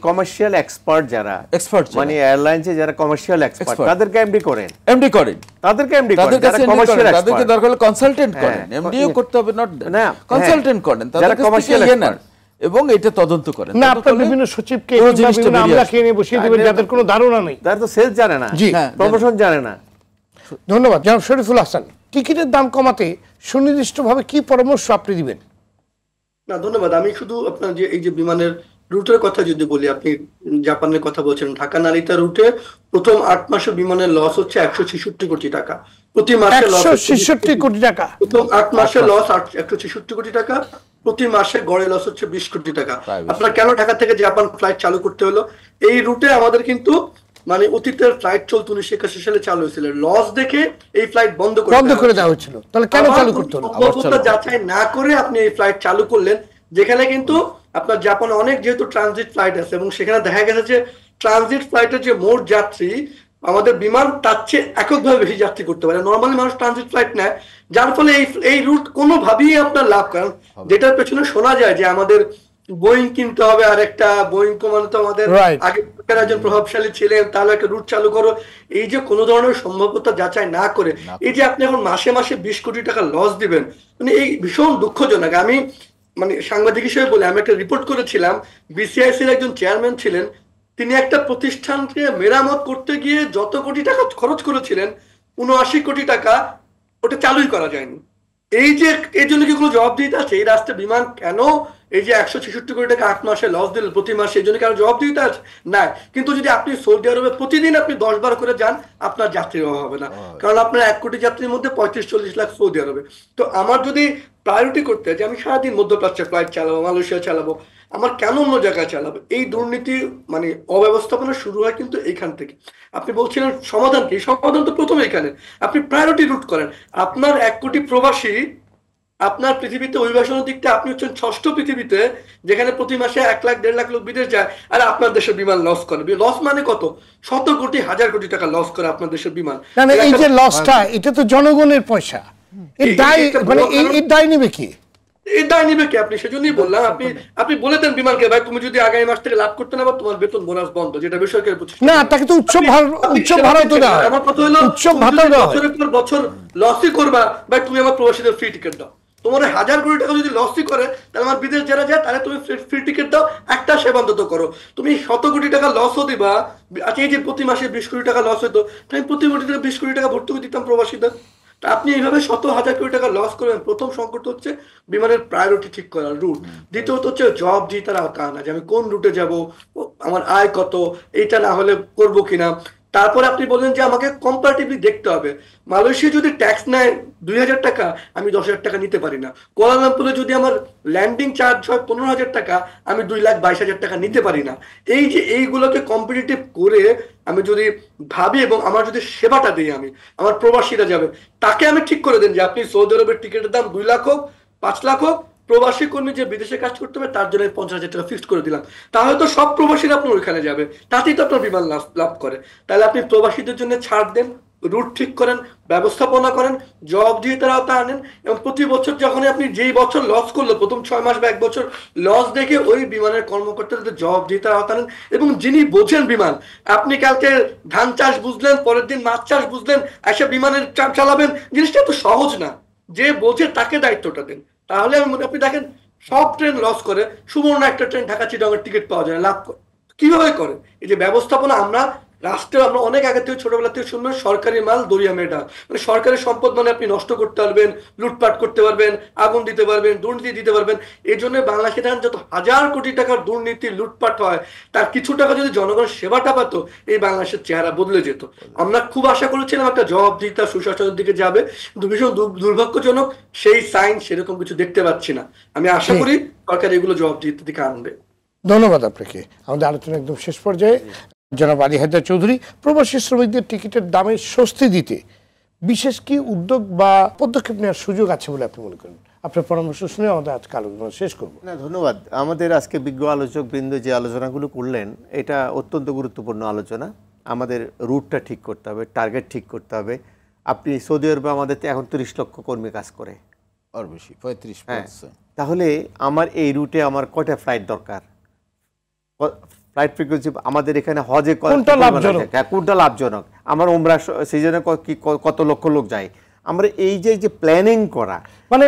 কমার্শিয়াল এক্সপার্ট যারা মানে এয়ারলাইন্সে যারা কমার্শিয়াল এক্সপার্ট তাদেরকে এমডি করেন, তাদেরকে দরকার হলে কনসালটেন্ট করেন। এমডিও করতে হবে না, কনসালটেন্ট করেন, তাদের কমার্শিয়াল এবং এটা তদন্ত করেন। না, আপনার বিভিন্ন সচিবকে বিভিন্ন আমলাকে এনে বসিয়ে দিবেন যাদের কোনো ধারণা নেই, তারা তো সেলস জানে না, প্রমোশন জানে না। ধন্যবাদ। জনাব শরীফুল হাসান, টিকিটের দাম কমাতে সুনির্দিষ্টভাবে কি পরামর্শ আপনি দিবেন? না, ধন্যবাদ। আমি শুধু আপনার যে এই যে বিমানের রুটের কথা যদি বলি, আপনি জাপানের কথা বলছেন, ঢাকা নারিতা রুটে প্রথম 8 মাসে বিমানের লস হচ্ছে 166 কোটি টাকা প্রতি মাসে। 166 কোটি টাকা প্রথম 8 মাসে লস 166 কোটি টাকা, প্রতি মাসে গড়ে লস হচ্ছে 20 কোটি টাকা। আপনার কেন ঢাকা থেকে জাপান ফ্লাইট চালু করতে হলো? এই রুটে আমাদের কিন্তু মানে অতীতের ফ্লাইট চলতো 1981 সালে চালু হয়েছিল, লস দেখে এই ফ্লাইট বন্ধ করে দেওয়া হয়েছিল। তাহলে কেন চালু করতে হলো? যাচাই না করে আপনি এই ফ্লাইট চালু করলেন, যেখানে কিন্তু আপনার জাপানে অনেক যেহেতু ট্রানজিট ফ্লাইট আছে এবং সেখানে দেখা গেছে যে ট্রানজিট ফ্লাইটের যে মোট যাত্রী আমাদের বিমান তার চেয়ে এককভাবে বেশি যাত্রী করতে পারে। নর্মালি মানুষ ট্রানজিট ফ্লাইট নেয়, যার ফলে এই রুট কোনোভাবেই আপনার লাভ, কারণ যেটার পেছনে শোনা যায় যে আমাদের বোয়িং কিনতে হবে, আর একটা বোয়িং কোম্পানি তো আমাদের আগে একজন প্রভাবশালী ছিলেন, তাহলে একটা রুট চালু করো। এই যে কোনো ধরনের সম্ভাব্যতা যাচাই না করে এই যে আপনি এখন মাসে মাসে 20 কোটি টাকা লস দিবেন, মানে এই ভীষণ দুঃখজনক। আমি মানে সাংবাদিক হিসেবে বলে, আমি একটা রিপোর্ট করেছিলাম, বিসিআইসির একজন চেয়ারম্যান ছিলেন, তিনি একটা প্রতিষ্ঠানকে মেরামত করতে গিয়ে যত কোটি টাকা খরচ করেছিলেন 79 কোটি টাকা ওটা চালুই করা যায়নি। এই যে এর জন্য কি কোনো জবাবদিহিতা আছে? এই রাষ্ট্রে বিমান কেন এই যে 166 কোটি টাকা 8 মাসে লস দিল প্রতি মাসে, এই জন্য কেন জবাবদিহিতা আছে? না। কিন্তু যদি আপনি সৌদি আরবে প্রতিদিন আপনি 10 বার করে যান, আপনার যাত্রীর অভাব হবে না, কারণ আপনার 1 কোটি যাত্রীর মধ্যে 35-40 লাখ সৌদি আরবে। তো আমার যদি প্রায়োরিটি করতে হয় যে আমি সারাদিন মধ্যপ্রাচ্যে ফ্লাইট চালাবো, মালয়েশিয়া চালাবো, আমার কেন অন্য জায়গায় চালাবো? এই দুর্নীতি মানে অব্যবস্থাপনা শুরু হয় কিন্তু এইখান থেকে। আপনি বলছিলেন সমাধান কি? সমাধান তো প্রথমে এখানে, আপনি প্রায়োরিটি রুট করেন। আপনার 1 কোটি প্রবাসী আপনার পৃথিবীতে অভিবাসনের দিকটা আপনি হচ্ছেন 6ষ্ঠ পৃথিবীতে, যেখানে প্রতি মাসে 1 লাখ 1.5 লাখ লোক বিদেশ যায়, আর আপনার দেশের বিমান লস করে। লস মানে কত? 100 কোটি 1000 কোটি টাকা লস করে আপনার দেশের বিমান। এই যে লসটা, এটা তো জনগণের পয়সা, এর দায় নেবে কি? এই দায় নিবে কি? আপনি সেজন্যই বললাম, আপনি বলে দেন বিমানকে, ভাই তুমি যদি আগামী মাস থেকে লাভ করতে না পারো, তোমার বেতন বোনাস বন্ধ, যেটা বেসরকারি প্রতিষ্ঠান। না, তাকে তো উচ্চ ভাড়া তো দাও। আমার কথা হলো উচ্চ ভাতা দাও, বছরের পর বছর লসই করবা, ভাই তুমি আমার প্রবাসীদের ফ্রি টিকিট দাও। তোমার 1000 কোটি টাকা যদি লসই করে, তাহলে আমার বিদেশ যারা যায় তাহলে তুমি ফ্রি টিকিট দাও, একটা সেবা অন্তত করো। তুমি 100 কোটি টাকা লসও দিবা, আচ্ছা এই যে প্রতি মাসে 20 কোটি টাকা লস হতো, তাই প্রতি কোটি টাকা 20 কোটি টাকা ভর্তুকি দিতাম প্রবাসীদের। আপনি এইভাবে 100,000 কোটি টাকা লস করবেন। প্রথম সংকট হচ্ছে বিমানের প্রায়োরিটি ঠিক করা, রুট। দ্বিতীয়ত হচ্ছে জবাবদিহিতার আওতা আনা, যে আমি কোন রুটে যাব, আমার আয় কত, এইটা না হলে করবো কিনা। তারপরে আপনি বললেন যে আমাকে কম্পারেটিভলি দেখতে হবে। মালয়েশিয়া যদি ট্যাক্স নেয় 2000 টাকা, আমি 10,000 টাকা নিতে পারি না। কুয়ালালামপুরে যদি আমার ল্যান্ডিং চার্জ হয় 15,000 টাকা, আমি 2,22,000 টাকা নিতে পারি না। এই যে এইগুলোকে কম্পিটিটিভ করে আমি যদি ভাবি এবং আমার যদি সেবাটা দিই, আমি আমার প্রবাসীরা যাবে, তাকে আমি ঠিক করে দেন যে আপনি সৌদি আরবের টিকিটের দাম 2 লাখ হোক 5 লাখ হোক, প্রবাসী কর্মী যে বিদেশে কাজ করতে হবে তার জন্য 50,000 টাকা ফিক্সড করে দিলাম, তাহলে তো সব প্রবাসীরা আপনার ওইখানে যাবে, তাতেই তো আপনার বিমান লাভ করে। তাহলে আপনি প্রবাসীদের জন্য ছাড় দেন, রুট ঠিক করেন, ব্যবস্থাপনা করেন, জবাবদিহিতার আওতা আনেন, এবং প্রতি বছর যখন আপনি যেই বছর লস করলো, প্রথম 6 মাস বা 1 বছর লস দেখে ওই বিমানের কর্মকর্তাদের জবাবদিহিতার আওতা আনেন। এবং যিনি বোঝেন বিমান, আপনি কালকে ধান চাষ বুঝলেন, পরের দিন মাছ চাষ বুঝলেন, এসে বিমানের চালাবেন, জিনিসটা তো সহজ না। যে বোঝে তাকে দায়িত্বটা দেন। তাহলে আপনি দেখেন সব ট্রেন লস করে, সুবর্ণ একটা ট্রেন ঢাকা চিটাগাংয়ের টিকিট পাওয়া যায়, লাভ করে। কিভাবে করে? এই যে ব্যবস্থাপনা, আমরা রাষ্ট্রে আমরা অনেক আগে থেকে ছোটবেলা থেকে শুনবেন সরকারি মাল দরিয়া মেডা, মানে সরকারি সম্পদ মানে আপনি নষ্ট করতে পারবেন, লুটপাট করতে পারবেন, আগুন দিতে পারবেন, দুর্নীতি দিতে পারবেন। এই জন্য বাংলাদেশে দেখেন যত 1000 কোটি টাকার দুর্নীতি লুটপাট হয়, তার কিছু টাকা যদি জনগণের সেবাটা পেত, এই বাংলাদেশের চেহারা বদলে যেত। আমরা খুব আশা করেছিলাম একটা জবাবদিহিতা সুশাসনের দিকে যাবে, কিন্তু ভীষণ দুর্ভাগ্যজনক সেই সাইন সেরকম কিছু দেখতে পাচ্ছি না। আমি আশা করি সরকার এগুলো জবাবদিহিতার দিকে আনবে। ধন্যবাদ আপনাকে। আমাদের আলোচনা একদম শেষ পর্যায়ে। জনাব আলী হায়দার চৌধুরী, প্রবাসী শ্রমিকদের টিকিটের দামে স্বস্তি দিতে বিশেষ কি উদ্যোগ বা পদক্ষেপ নেওয়ার সুযোগ আছে বলে আপনি মনে করেন? আপনার পরামর্শ শুনে আমাদের আজকে আলোচনা শেষ করব। না, ধন্যবাদ। আমাদের আজকে বিজ্ঞ আলোচক বৃন্দ যে আলোচনাগুলো করলেন, এটা অত্যন্ত গুরুত্বপূর্ণ আলোচনা। আমাদের রুটটা ঠিক করতে হবে, টার্গেট ঠিক করতে হবে। আপনি সৌদি আরবে আমাদের এখন 30 লক্ষ কর্মী কাজ করে, আর বেশি 35। তাহলে আমার এই রুটে আমার কয়টা ফ্লাইট দরকার? ফ্লাইট ফ্রিকোয়েন্সি আমাদের এখানে হজে কোনটা লাভজনক, আমার উমরা সিজনে কত লক্ষ লোক যায়, আমরা এই যে প্ল্যানিং করা, মানে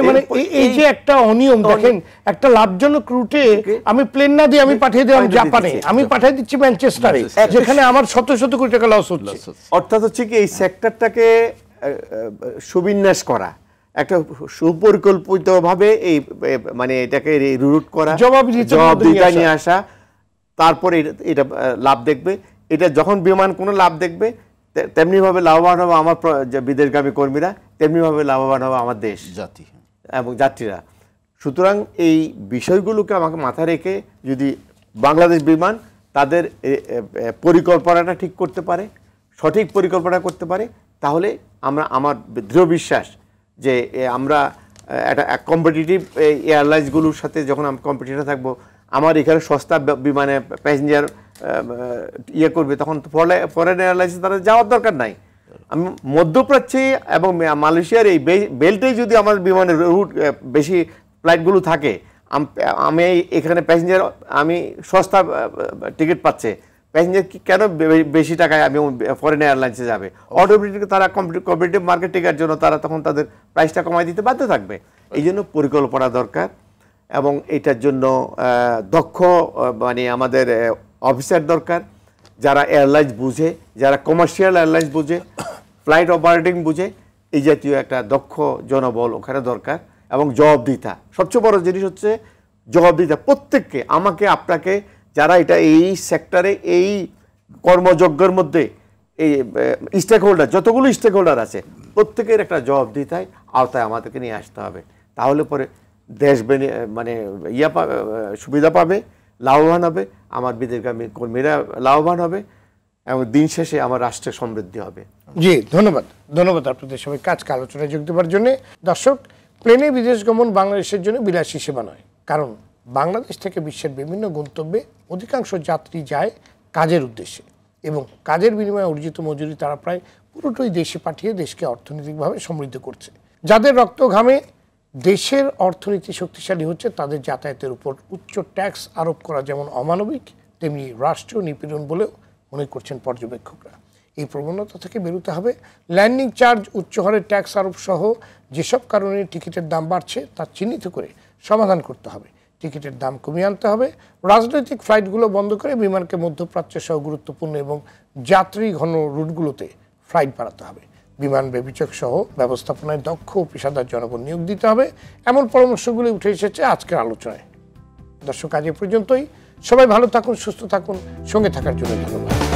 এই যে একটা অনিয়ম দেখেন, একটা লাভজনক রুটে আমি প্লেন না দিয়ে আমি পাঠিয়ে দিলাম জাপানে, আমি পাঠিয়ে দিচ্ছি ম্যানচেস্টারে, যেখানে আমার শত শত কোটি টাকা লস হচ্ছে। অর্থাৎ হচ্ছে কি এই সেক্টরটাকে সুবিন্যাস করা, একটা সুপরিকল্পিতভাবে এই মানে এটাকে রুট করা, জবাবদিহিতা নিয়ে আসা, তারপরে এটা লাভ দেখবে। এটা যখন বিমান কোনো লাভ দেখবে তেমনিভাবে লাভবান হবে আমার বিদেশগামী কর্মীরা, তেমনিভাবে লাভবান হবে আমার দেশ জাতি এবং যাত্রীরা। সুতরাং এই বিষয়গুলোকে আমাকে মাথায় রেখে যদি বাংলাদেশ বিমান তাদের পরিকল্পনাটা ঠিক করতে পারে, সঠিক পরিকল্পনা করতে পারে, তাহলে আমার দৃঢ় বিশ্বাস যে আমরা একটা কম্পিটিটিভ এয়ারলাইন্সগুলোর সাথে যখন আমি কম্পিটিশনে থাকবো, আমার এখানে সস্তা বিমানে প্যাসেঞ্জার করবে, তখন ফরেন এয়ারলাইন্সে তারা যাওয়ার দরকার নাই। আমি মধ্যপ্রাচ্যে এবং মালয়েশিয়ার এই বেল্টেই যদি আমার বিমানের রুট বেশি ফ্লাইটগুলো থাকে, আমি এখানে প্যাসেঞ্জার আমি সস্তা টিকিট পাচ্ছে, প্যাসেঞ্জার কেন বেশি টাকায় আমি ফরেন এয়ারলাইন্সে যাবে? অটোমেটিক তারা কম্পিটিটিভ মার্কেট টিকার জন্য তারা তখন তাদের প্রাইসটা কমাই দিতে বাধ্য থাকবে। এই জন্য পরিকল্পনা দরকার এবং এটার জন্য দক্ষ মানে আমাদের অফিসার দরকার, যারা এয়ারলাইন্স বুঝে, যারা কমার্শিয়াল এয়ারলাইন্স বুঝে, ফ্লাইট অপারেটিং বুঝে, এই জাতীয় একটা দক্ষ জনবল ওখানে দরকার। এবং জবাবদিহিতা, সবচেয়ে বড় জিনিস হচ্ছে জবাবদিহিতা। প্রত্যেককে, আমাকে, আপনাকে, যারা এটা এই সেক্টরে এই কর্মযজ্ঞের মধ্যে এই স্টেক হোল্ডার, যতগুলো স্টেক হোল্ডার আছে, প্রত্যেকের একটা জবাবদিহিতায় আওতায় আমাদেরকে নিয়ে আসতে হবে। তাহলে পরে দেশ মানে সুবিধা পাবে, লাভবান হবে, আমার বিদেশগামী কর্মীরা লাভবান হবে এবং দিন শেষে আমার রাষ্ট্রের সমৃদ্ধি হবে। জি, ধন্যবাদ আপনাদের সবাই কাজকে আলোচনায় যোগ দেওয়ার জন্য। দর্শক, প্লেনে বিদেশ গমন বাংলাদেশের জন্য বিলাসী সেবা নয়, কারণ বাংলাদেশ থেকে বিশ্বের বিভিন্ন গন্তব্যে অধিকাংশ যাত্রী যায় কাজের উদ্দেশ্যে, এবং কাজের বিনিময়ে অর্জিত মজুরি তারা প্রায় পুরোটাই দেশে পাঠিয়ে দেশকে অর্থনৈতিকভাবে সমৃদ্ধ করছে। যাদের রক্ত ঘামে দেশের অর্থনীতি শক্তিশালী হচ্ছে, তাদের যাতায়াতের উপর উচ্চ ট্যাক্স আরোপ করা যেমন অমানবিক, তেমনি রাষ্ট্রীয় নিপীড়ন বলেও মনে করছেন পর্যবেক্ষকরা। এই প্রবণতা থেকে বেরোতে হবে। ল্যান্ডিং চার্জ, উচ্চ হারে ট্যাক্স আরোপ সহ যেসব কারণে টিকিটের দাম বাড়ছে তা চিহ্নিত করে সমাধান করতে হবে। টিকিটের দাম কমিয়ে আনতে হবে। রাজনৈতিক ফ্লাইটগুলো বন্ধ করে বিমানকে মধ্যপ্রাচ্য সহ গুরুত্বপূর্ণ এবং যাত্রী ঘন রুটগুলোতে ফ্লাইট বাড়াতে হবে। বিমান ব্যবচালক সহ ব্যবস্থাপনায় দক্ষ ও পেশাদার জনবল নিয়োগ দিতে হবে। এমন পরামর্শগুলি উঠে এসেছে আজকের আলোচনায়। দর্শক, আজ এ পর্যন্তই। সবাই ভালো থাকুন, সুস্থ থাকুন, সঙ্গে থাকার জন্য ধন্যবাদ।